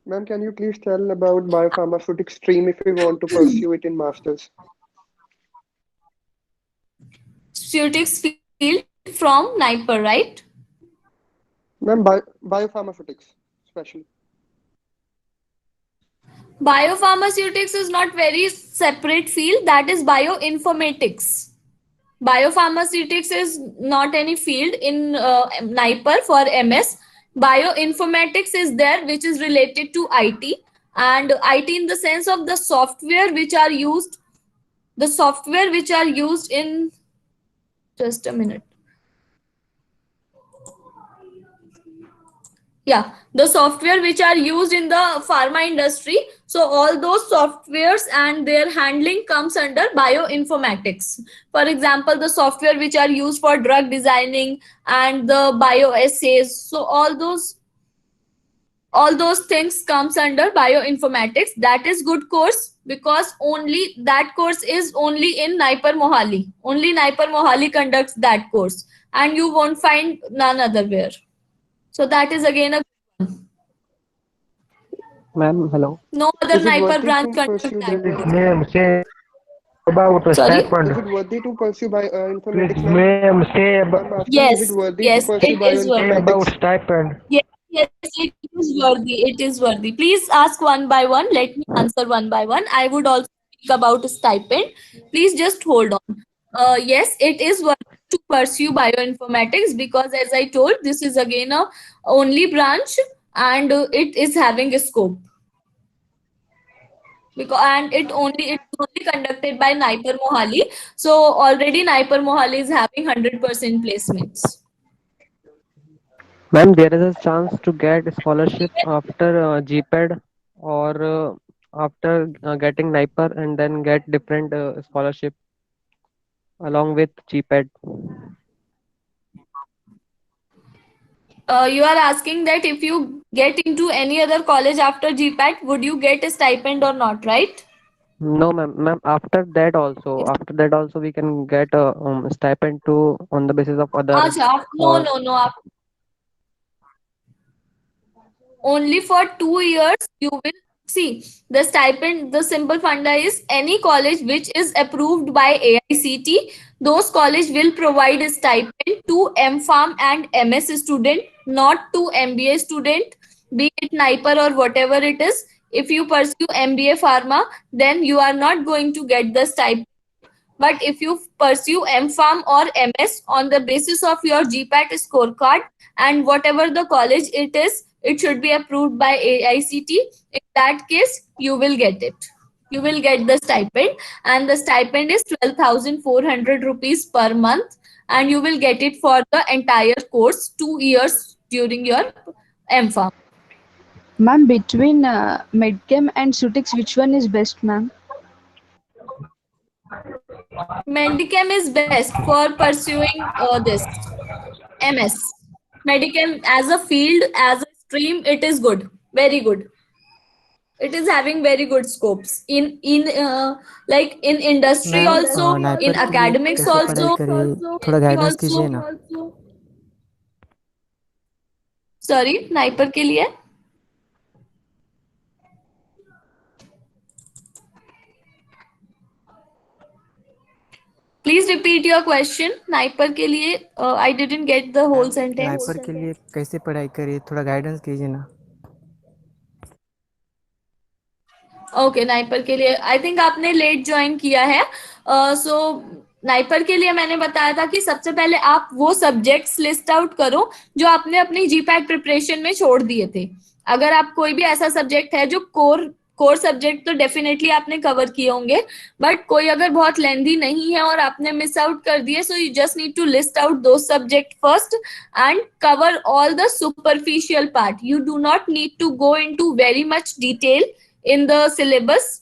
Ma'am, can you please tell about biopharmaceutic stream if we want to pursue it in masters? Pharmaceutics field from Naipar, right? Ma'am, biopharmaceutics especially. Biopharmaceutics is not very separate field, that is bioinformatics. Biopharmaceutics is not any field in Naipar for MS. Bioinformatics is there, which is related to IT, and IT in the sense of the software which are used, in, just a minute. Yeah, the software which are used in the pharma industry. So all those softwares and their handling comes under bioinformatics. For example, the software which are used for drug designing and the bioassays. So all those things comes under bioinformatics. That is good course, because only that course is only in Naipar Mohali. Only Naipar Mohali conducts that course, and you won't find none otherwhere. So that is again a good one. Ma'am, hello. No other Is it Naipar worthy branch to conducts pursue that that? course. Ma'am, say about a Sorry? stipend. Is it worthy to pursue informatics? Please, ma'am, say about, Ma'am, asking, Yes, is it worthy yes, to pursue it is worthy. say about bioinformatics? stipend. Yes, it is worthy. It is worthy. Please ask one by one. Let me answer one by one. I would also speak about a stipend. Please just hold on. Yes, it is worthy to pursue bioinformatics, because as I told, this is again a only branch and it is having a scope. And it's only conducted by Naipur Mohali. So already Naipur Mohali is having 100% placements. Ma'am, there is a chance to get scholarship after GPAD or after getting NIPER and then get different scholarship along with GPAD. You are asking that if you get into any other college after GPAT, would you get a stipend or not, right? No, ma'am. After that also, we can get a stipend too on the basis of other. No. Only for 2 years you will see the stipend. The simple funda is any college which is approved by AICT, those college will provide a stipend to MPharm and MS student, not to MBA student, be it NIPER or whatever it is. If you pursue MBA Pharma, then you are not going to get the stipend. But if you pursue MPharm or MS on the basis of your GPAT scorecard and whatever the college it is, it should be approved by AICT. In that case, you will get it. You will get the stipend, and the stipend is 12,400 rupees per month, and you will get it for the entire course, 2 years during your MPharm. Ma'am, between Medchem and Sutix, which one is best, ma'am? Medichem is best for pursuing this MS. Medichem as a field, as a stream, it is good, very good. It is having very good scopes in like in industry ma'am also, NIPER in के लिए academics कैसे पढ़ाई also. करें, थोड़ा guidance कीजिए ना। Sorry, NIPER के लिए Please repeat your question. NIPER के लिए I didn't get the whole sentence. NIPER के लिए कैसे पढ़ाई करें, थोड़ा गाइडेंस कीजिए ना। ओके, नाइपर के लिए आई थिंक आपने लेट ज्वाइन किया है। सो नाइपर के लिए मैंने बताया था कि सबसे पहले आप वो सब्जेक्ट्स लिस्ट आउट करो जो आपने अपनी जीपैट प्रिपरेशन में छोड़ दिए थे। अगर आप कोई भी ऐसा सब्जेक्ट है जो कोर सब्जेक्ट तो डेफिनेटली आपने कवर किए होंगे, बट कोई अगर बहुत लेंथी नहीं है और आपने मिस आउट कर दिए, so you just need to list out दो subject first and cover all the superficial part. You do not need to go into very much detail in the syllabus.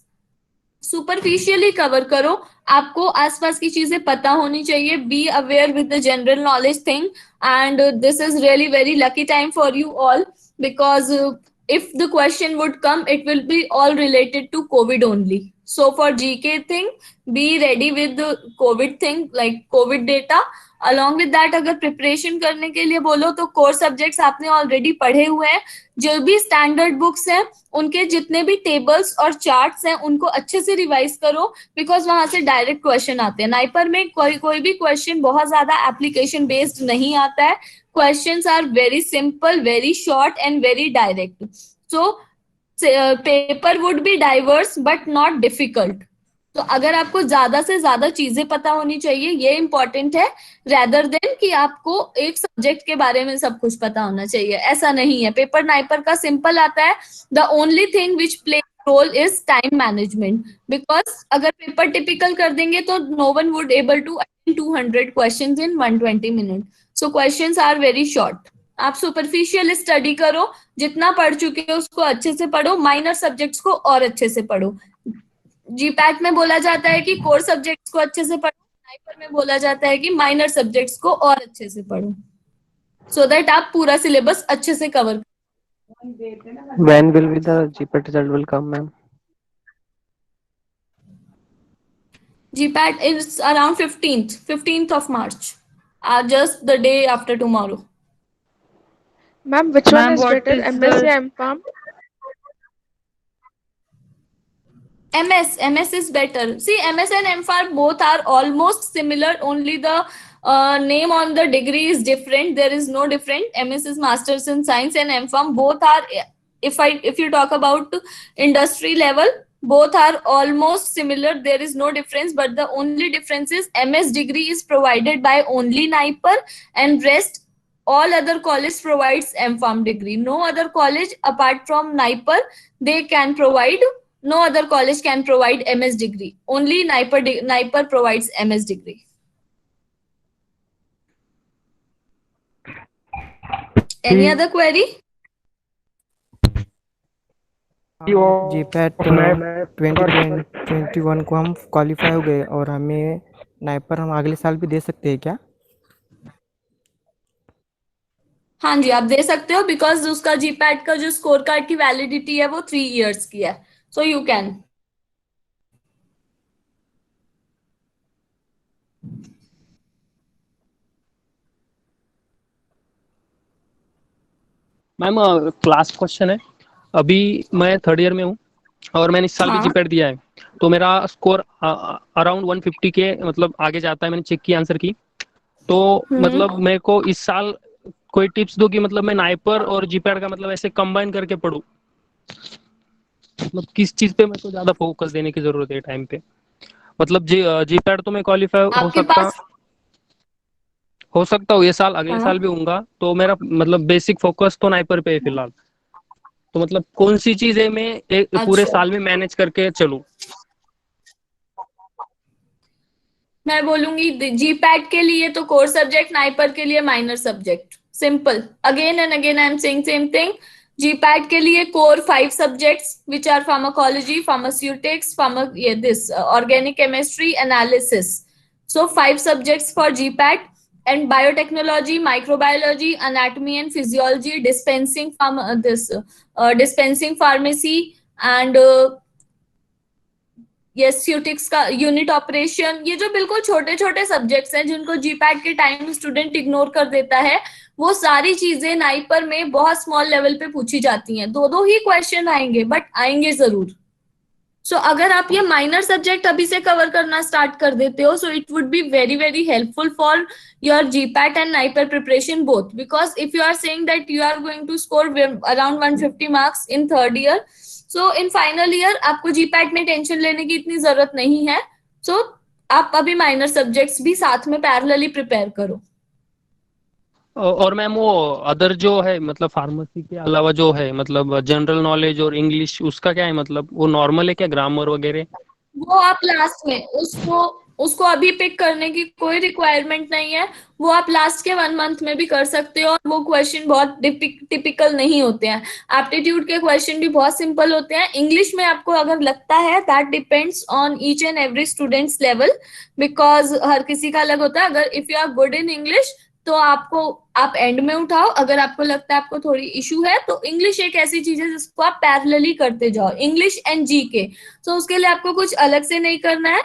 Superficially cover करो, आपको आसपास की चीजें पता होनी चाहिए. Be aware with the general knowledge thing, and this is really very lucky time for you all, because if the question would come, it will be all related to COVID only. So for GK thing, be ready with the COVID thing, like COVID data. Along with that, अगर preparation करने के लिए बोलो तो core subjects आपने already पढ़े हुए हैं. जो भी स्टैंडर्ड बुक्स हैं उनके जितने भी टेबल्स और चार्ट्स हैं उनको अच्छे से रिवाइज करो, बिकॉज वहां से डायरेक्ट क्वेश्चन आते हैं. नाइपर में कोई भी क्वेश्चन बहुत ज्यादा एप्लीकेशन बेस्ड नहीं आता है. Questions are very simple, very short and very direct. So paper would be diverse but not difficult. तो अगर आपको ज्यादा से ज्यादा चीजें पता होनी चाहिए, ये इंपॉर्टेंट है, रेदर देन कि आपको एक सब्जेक्ट के बारे में सब कुछ पता होना चाहिए. ऐसा नहीं है. पेपर नाइपर का सिंपल आता है. The only thing which play role is time management, because अगर पेपर टिपिकल कर देंगे तो no one would able to attend 200 questions in 120 minute. So questions are very short. आप सुपरफिशियल स्टडी करो, जितना पढ़ चुके हो उसको अच्छे से पढ़ो, माइनर सब्जेक्ट्स को और अच्छे से पढ़ो. जीपैट में बोला जाता है कि कोर सब्जेक्ट्स को अच्छे से पढ़ो, नाइपर में बोला जाता है कि माइनर सब्जेक्ट्स को और अच्छे से पढ़ो, सो दैट आप पूरा सिलेबस अच्छे से कवर करो. When will be the GPAT result will come, ma'am? GPAT is around 15th of March. Just the day after tomorrow. Ma'am, which one Ma'am, is what better, is MS the- or MPharm? MS is better. See, MS and MPharm both are almost similar, only the name on the degree is different. There is no different. MS is Masters in Science and MPharm both are, if you talk about industry level, both are almost similar. There is no difference, but the only difference is MS degree is provided by only NIPER, and rest all other college provides MPharm degree. No other college apart from NIPER they can provide. No other college can provide MS degree. Only NIPER provides MS degree. Any other query? GPAT 2021 को हम qualify हो गए और हमें NIPER हम अगले साल भी दे सकते हैं क्या? हाँ जी, आप दे सकते हो, बिकॉज उसका जीपैट का जो स्कोर कार्ड की वैलिडिटी है वो 3 इयर्स की है, so you can. Ma'am class question है. अभी मैं थर्ड ईयर में हूँ और मैंने इस साल भी हाँ. जीपैट दिया है, तो मेरा स्कोर अराउंड 150 के मतलब आगे जाता है. मैंने चेक किया आंसर की, तो मतलब मेरे को इस साल कोई टिप्स दो कि मतलब मैं नाइपर और जीपैट का मतलब ऐसे कंबाइन करके पढूं. मतलब किस चीज पे मेरे को ज्यादा फोकस देने की जरूरत है टाइम पे. मतलब जीपैट तो मैं क्वालिफाई आपके पास हो सकता हूँ ये साल, अगले साल भी होऊंगा, तो मेरा मतलब बेसिक फोकस तो नाइपर पे है फिलहाल. तो मतलब कौन सी चीजें मैं एक पूरे साल में मैनेज करके चलूं? मैं बोलूंगी जीपैट के लिए तो कोर सब्जेक्ट, नाइपर के लिए minor subject. Simple. Again and again I am saying same thing. GPAT के लिए core 5 subjects which are pharmacology, pharmaceutics, this organic chemistry, analysis. So 5 subjects for GPAT, and biotechnology, microbiology, anatomy and physiology, dispensing pharmacy, and स्यूटिक्स का unit operation. ये जो बिल्कुल छोटे छोटे subjects हैं जिनको जीपैट के टाइम स्टूडेंट इग्नोर कर देता है, वो सारी चीजें नाइपर में बहुत स्मॉल लेवल पे पूछी जाती हैं. दो ही क्वेश्चन आएंगे, बट आएंगे जरूर. सो अगर आप ये माइनर सब्जेक्ट अभी से कवर करना स्टार्ट कर देते हो, so it would be very very helpful for your GPAT and NIPER preparation both. Because if you are saying that you are going to score around 150 marks in third year, so in final year आपको GPAT में tension लेने की इतनी जरूरत नहीं है. सो आप अभी माइनर सब्जेक्ट्स भी साथ में पैरेलली प्रिपेयर करो. और मैम वो अदर जो है मतलब फार्मेसी के अलावा जो है मतलब जनरल नॉलेज और इंग्लिश, उसका क्या है? मतलब वो नॉर्मल है क्या, ग्रामर वगैरह? वो आप लास्ट में उसको अभी पिक करने की कोई रिक्वायरमेंट नहीं है. वो आप लास्ट के 1 मंथ में भी कर सकते हो, और वो क्वेश्चन बहुत टिपिकल नहीं होते हैं. एप्टीट्यूड के क्वेश्चन भी बहुत सिंपल होते हैं. इंग्लिश में आपको अगर लगता है, that depends on each and every students level, because हर किसी का अलग होता है. अगर if you are good in English तो आप एंड में उठाओ. अगर आपको लगता है आपको थोड़ी इशू है, तो इंग्लिश एक ऐसी चीज है जिसको आप पैरेलली करते जाओ, इंग्लिश एंड जीके. तो उसके लिए आपको कुछ अलग से नहीं करना है.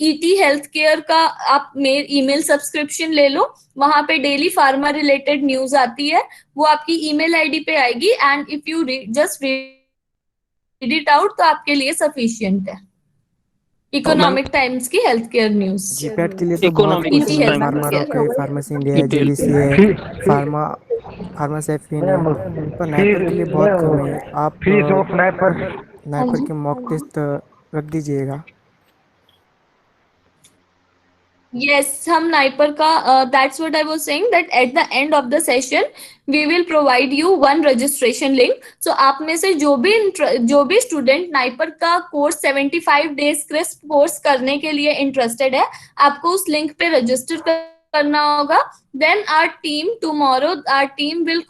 ईटी हेल्थ केयर का आप ईमेल सब्सक्रिप्शन ले लो. वहां पे डेली फार्मा रिलेटेड न्यूज आती है, वो आपकी ईमेल आईडी पे आएगी, and if you just read it out तो आपके लिए सफिशियंट है. इकोनॉमिक टाइम्स की हेल्थ केयर न्यूज. जीपैट के लिए तो बहुत कुछ Easy है. health pharma care. रॉक है, फार्मेसी इंडिया है, जीवीसी है, फार्मासेफिन है. तो नाइपर के लिए बहुत कम है. आप नाइपर के मॉक टेस्ट रख दीजिएगा. Yes, हम नाइपर का that's what I was saying, that at the end of the session we will provide you one registration link. So आप में से जो भी स्टूडेंट नाइपर का कोर्स 75 डेज क्रिस्प कोर्स करने के लिए इंटरेस्टेड है, आपको उस लिंक पे रजिस्टर करना होगा. Then our team will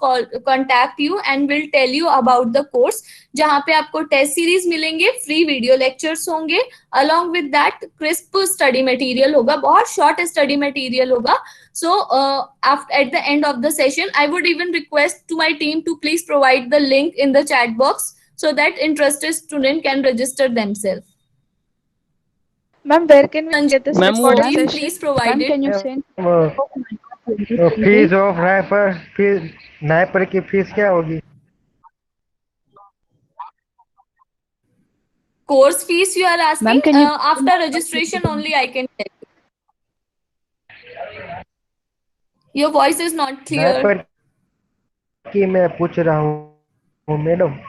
contact you and will tell you about the course, जहाँ पे आपको टेस्ट सीरीज मिलेंगे, फ्री वीडियो लेक्चर्स होंगे, along with that crisp study material होगा, बहुत शॉर्ट स्टडी मटेरियल होगा. So at the end of the session, I would even request to my team to please provide the link in the chat box so that interested student can register themselves. Ma'am, where can we get this Ma'am, recorded Please, session? please provide Ma'am, it. can you send? Fees of NIPER की fees क्या होगी? Course fees you are asking? Ma'am, can you after registration only I can tell you. Your voice is not clear. NIPER की मैं पूछ रहा हूँ madam.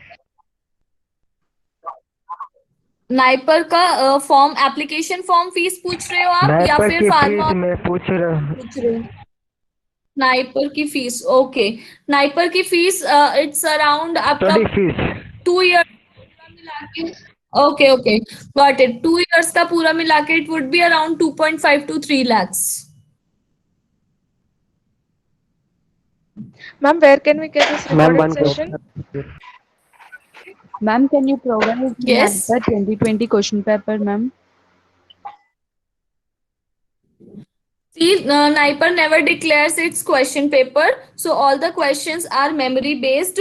NIPER का form, application form fees पूछ रहे हो आप या नाइपर फिर की फार्मा फीस मैं पूछ रहा पूछ रहे हो? नाइपर की फीस, ओके। नाइपर की फीस इट्स अराउंड आपका स्टडी फीस 2 ईयर पूरा मिला के। Okay okay, got it. 2 years का पूरा मिला के it would be around 2.5 to 3 lakhs. Ma'am, where can we get this Ma'am, recorded one session? question. Ma'am, can you provide the Yes. NIPER 2020 question paper, ma'am? See, NIPER never declares its question paper, so all the questions are memory based.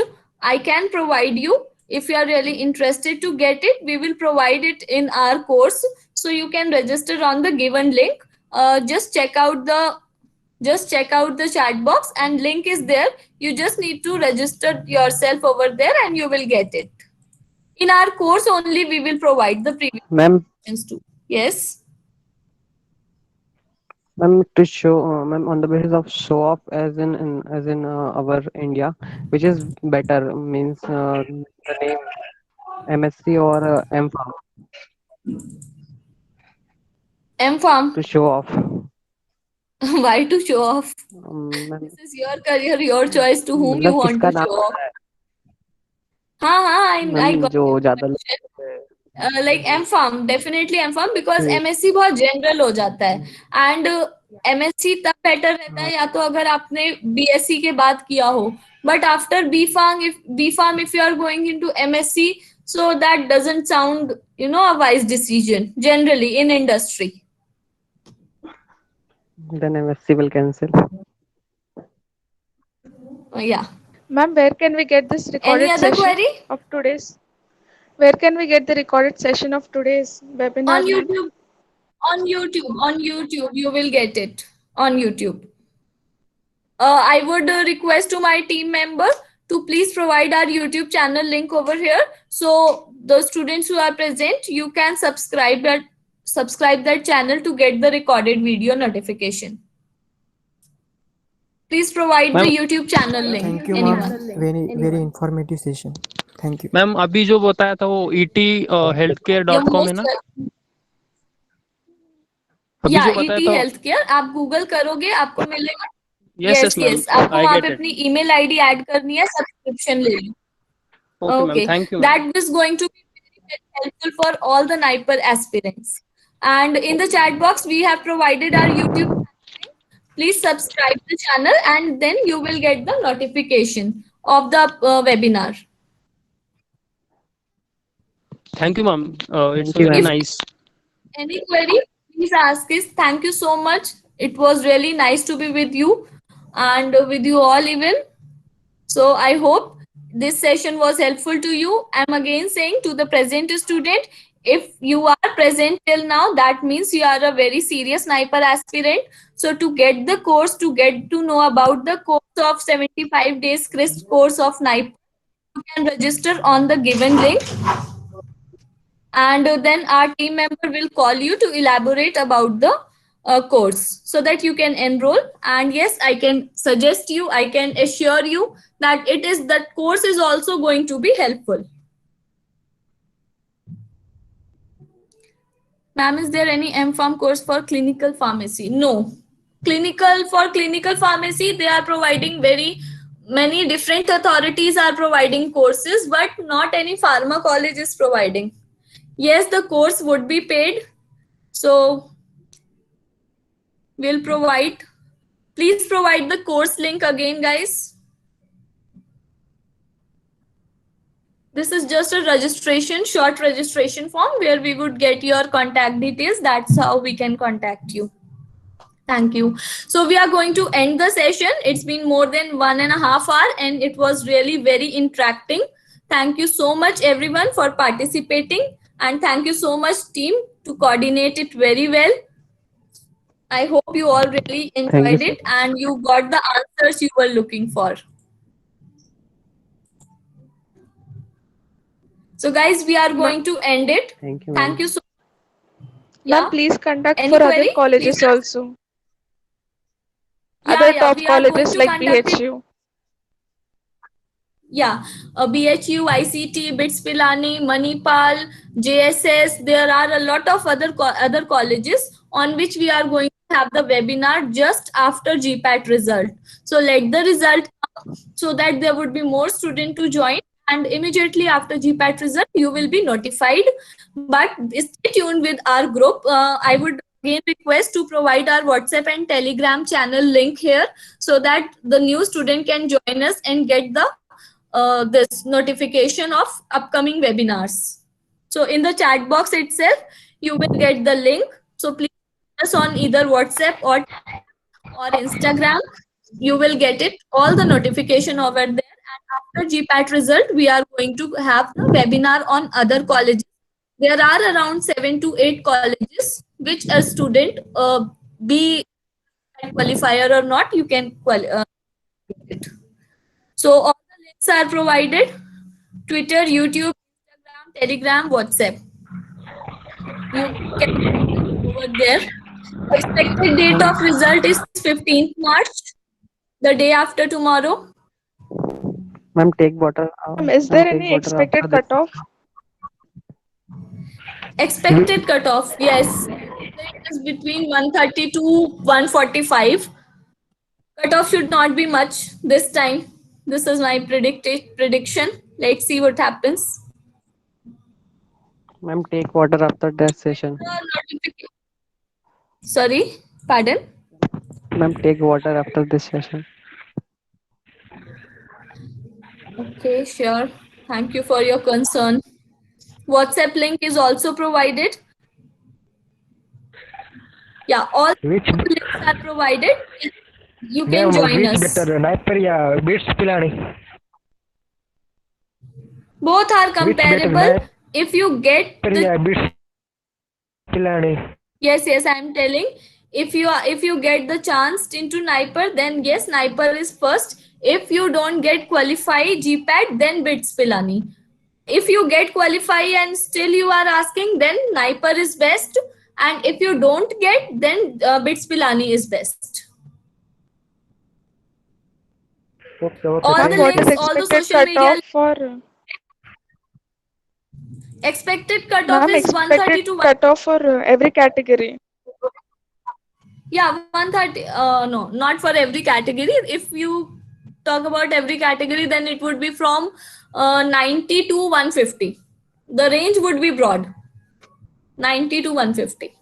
I can provide you, if you are really interested to get it, we will provide it in our course. So you can register on the given link. Just check out the chat box and link is there. You just need to register yourself over there and you will get it. In our course only we will provide the previous Ma'am, questions too. Yes. ma'am, to show, ma'am, on the basis of show off, as in our India, which is better, means the name MSc or M.Pharm M Farm. to show off. Why to show off? Ma'am, This is your career, your choice to whom you मतलब want किसका to नाम show off. पता है? हाँ, I ma'am got जो your ज्यादा question. लोग Like M Farm, definitely M Farm because hmm, MSc बहुत general हो जाता है and MSc तब better रहता है या तो अगर आपने BSc के बाद किया हो. But after B Farm, if you are going into MSc, so that doesn't sound, a wise decision generally in industry. then MSc will cancel. Yeah. Ma'am, where can we get this Any recorded other session query? of today's? Where can we get the recorded session of today's webinar, On ma'am? YouTube. On YouTube, you will get it on YouTube. I would request to my team member to please provide our YouTube channel link over here. So the students who are present, you can subscribe that channel to get the recorded video notification. Please provide the ma'am YouTube channel link. Thank you, ma'am. Anyone? Very informative session. Thank you. Ma'am अभी जो बताया था वो You're ET healthcare.com है most ना? welcome. अभी या जो बताया ET था Healthcare आप गूगल करोगे आपको मिलेगा. यस यस मैम, यस, आपको आई वहां गेट पे इट. अपनी email ID ऐड करनी है, सब्सक्रिप्शन ले लो. Okay ma'am, Okay, thank you ma'am. that is going to be very helpful for all the NIPER aspirants. And in the chat box, we have provided our YouTube channel link. Please subscribe the channel and then you will get the notification of the webinar. Thank you ma'am, it's Thank you, very If ma'am. Nice. any query, please ask us. Thank you so much. It was really nice to be with you and with you all even. So I hope this session was helpful to you. I'm again saying to the present student, if you are present till now, that means you are a very serious sniper aspirant. So to get the course, to get to know about the course of 75 days crisp course of sniper, you can register on the given link. And then our team member will call you to elaborate about the course so that you can enroll. And yes, I can suggest you, I can assure you that that course is also going to be helpful. Ma'am, is there any M.Pharm course for clinical pharmacy? No. For clinical pharmacy, they are providing many different authorities are providing courses, but not any pharma college is providing. Yes, the course would be paid. So we'll provide. Please provide the course link again, guys. This is just a short registration form where we would get your contact details. That's how we can contact you. Thank you. So we are going to end the session. It's been more than 1.5 hours and it was really very interacting. Thank you so much everyone for participating and thank you so much team to coordinate it very well. I hope you all really Thank you enjoyed so it and you got the answers you were looking for. So guys, we are going to end it. Thank you, Thank ma'am. you so Ma'am, Yeah. please conduct Any for other query? colleges Please ask. also. Yeah, Other yeah, top we are going colleges to like conduct it. BHU. Yeah, BHU, ICT, BITS Pilani, Manipal, JSS. There are a lot of other colleges on which we are going to have the webinar just after GPAT result. So let the result come so that there would be more students to join. And immediately after GPAT result, you will be notified. But stay tuned with our group. I would again request to provide our WhatsApp and Telegram channel link here so that the new student can join us and get the this notification of upcoming webinars. So in the chat box itself, you will get the link. So please us on either WhatsApp or Instagram. You will get it, all the notification over there. And after GPAT result, we are going to have the webinar on other colleges. There are around 7 to 8 colleges which a student be a qualifier or not, you can qualify it. So all the links are provided: Twitter, YouTube, Instagram, Telegram, WhatsApp. You can over there. Expected date of result is 15th March, the day after tomorrow. Ma'am, take water. Is there any expected cutoff? Expected cutoff, yes. It is between 130 to 145. Cutoff should not be much this time. This is my prediction. Let's see what happens. Ma'am, take water after that session. Sorry, pardon? Ma'am, take water after this session. Okay, sure. Thank you for your concern. WhatsApp link is also provided. Yeah, all links are provided. You can join us. better, Sniper या BITS Pilani? Both are comparable. If you get या BITS Pilani? yes, I am telling. If you get the chance into Sniper, then yes, Sniper is first. If you don't get qualified GPAT, then BITS Pilani. If you get qualified and still you are asking, then Sniper is best. And if you don't get, then BITS Pilani is best. Okay. All the links, all the social media. For Expected cutoff is 130 to 1. cutoff for every category. Yeah, 130. No, not for every category. If you talk about every category, then it would be from 90 to 150. The range would be broad. 90 to 150.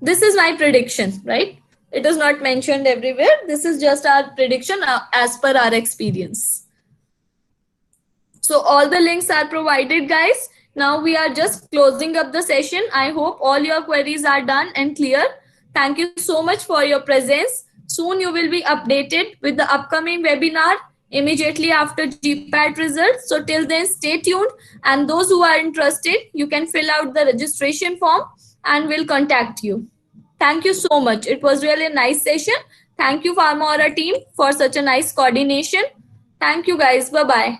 This is my prediction, right? It is not mentioned everywhere. This is just our prediction as per our experience. So all the links are provided, guys. Now we are just closing up the session. I hope all your queries are done and clear. Thank you so much for your presence. Soon you will be updated with the upcoming webinar immediately after GPAT results. So till then, stay tuned. And those who are interested, you can fill out the registration form and we'll contact you. Thank you so much. It was really a nice session. Thank you, Pharma Aura team, for such a nice coordination. Thank you, guys. Bye-bye.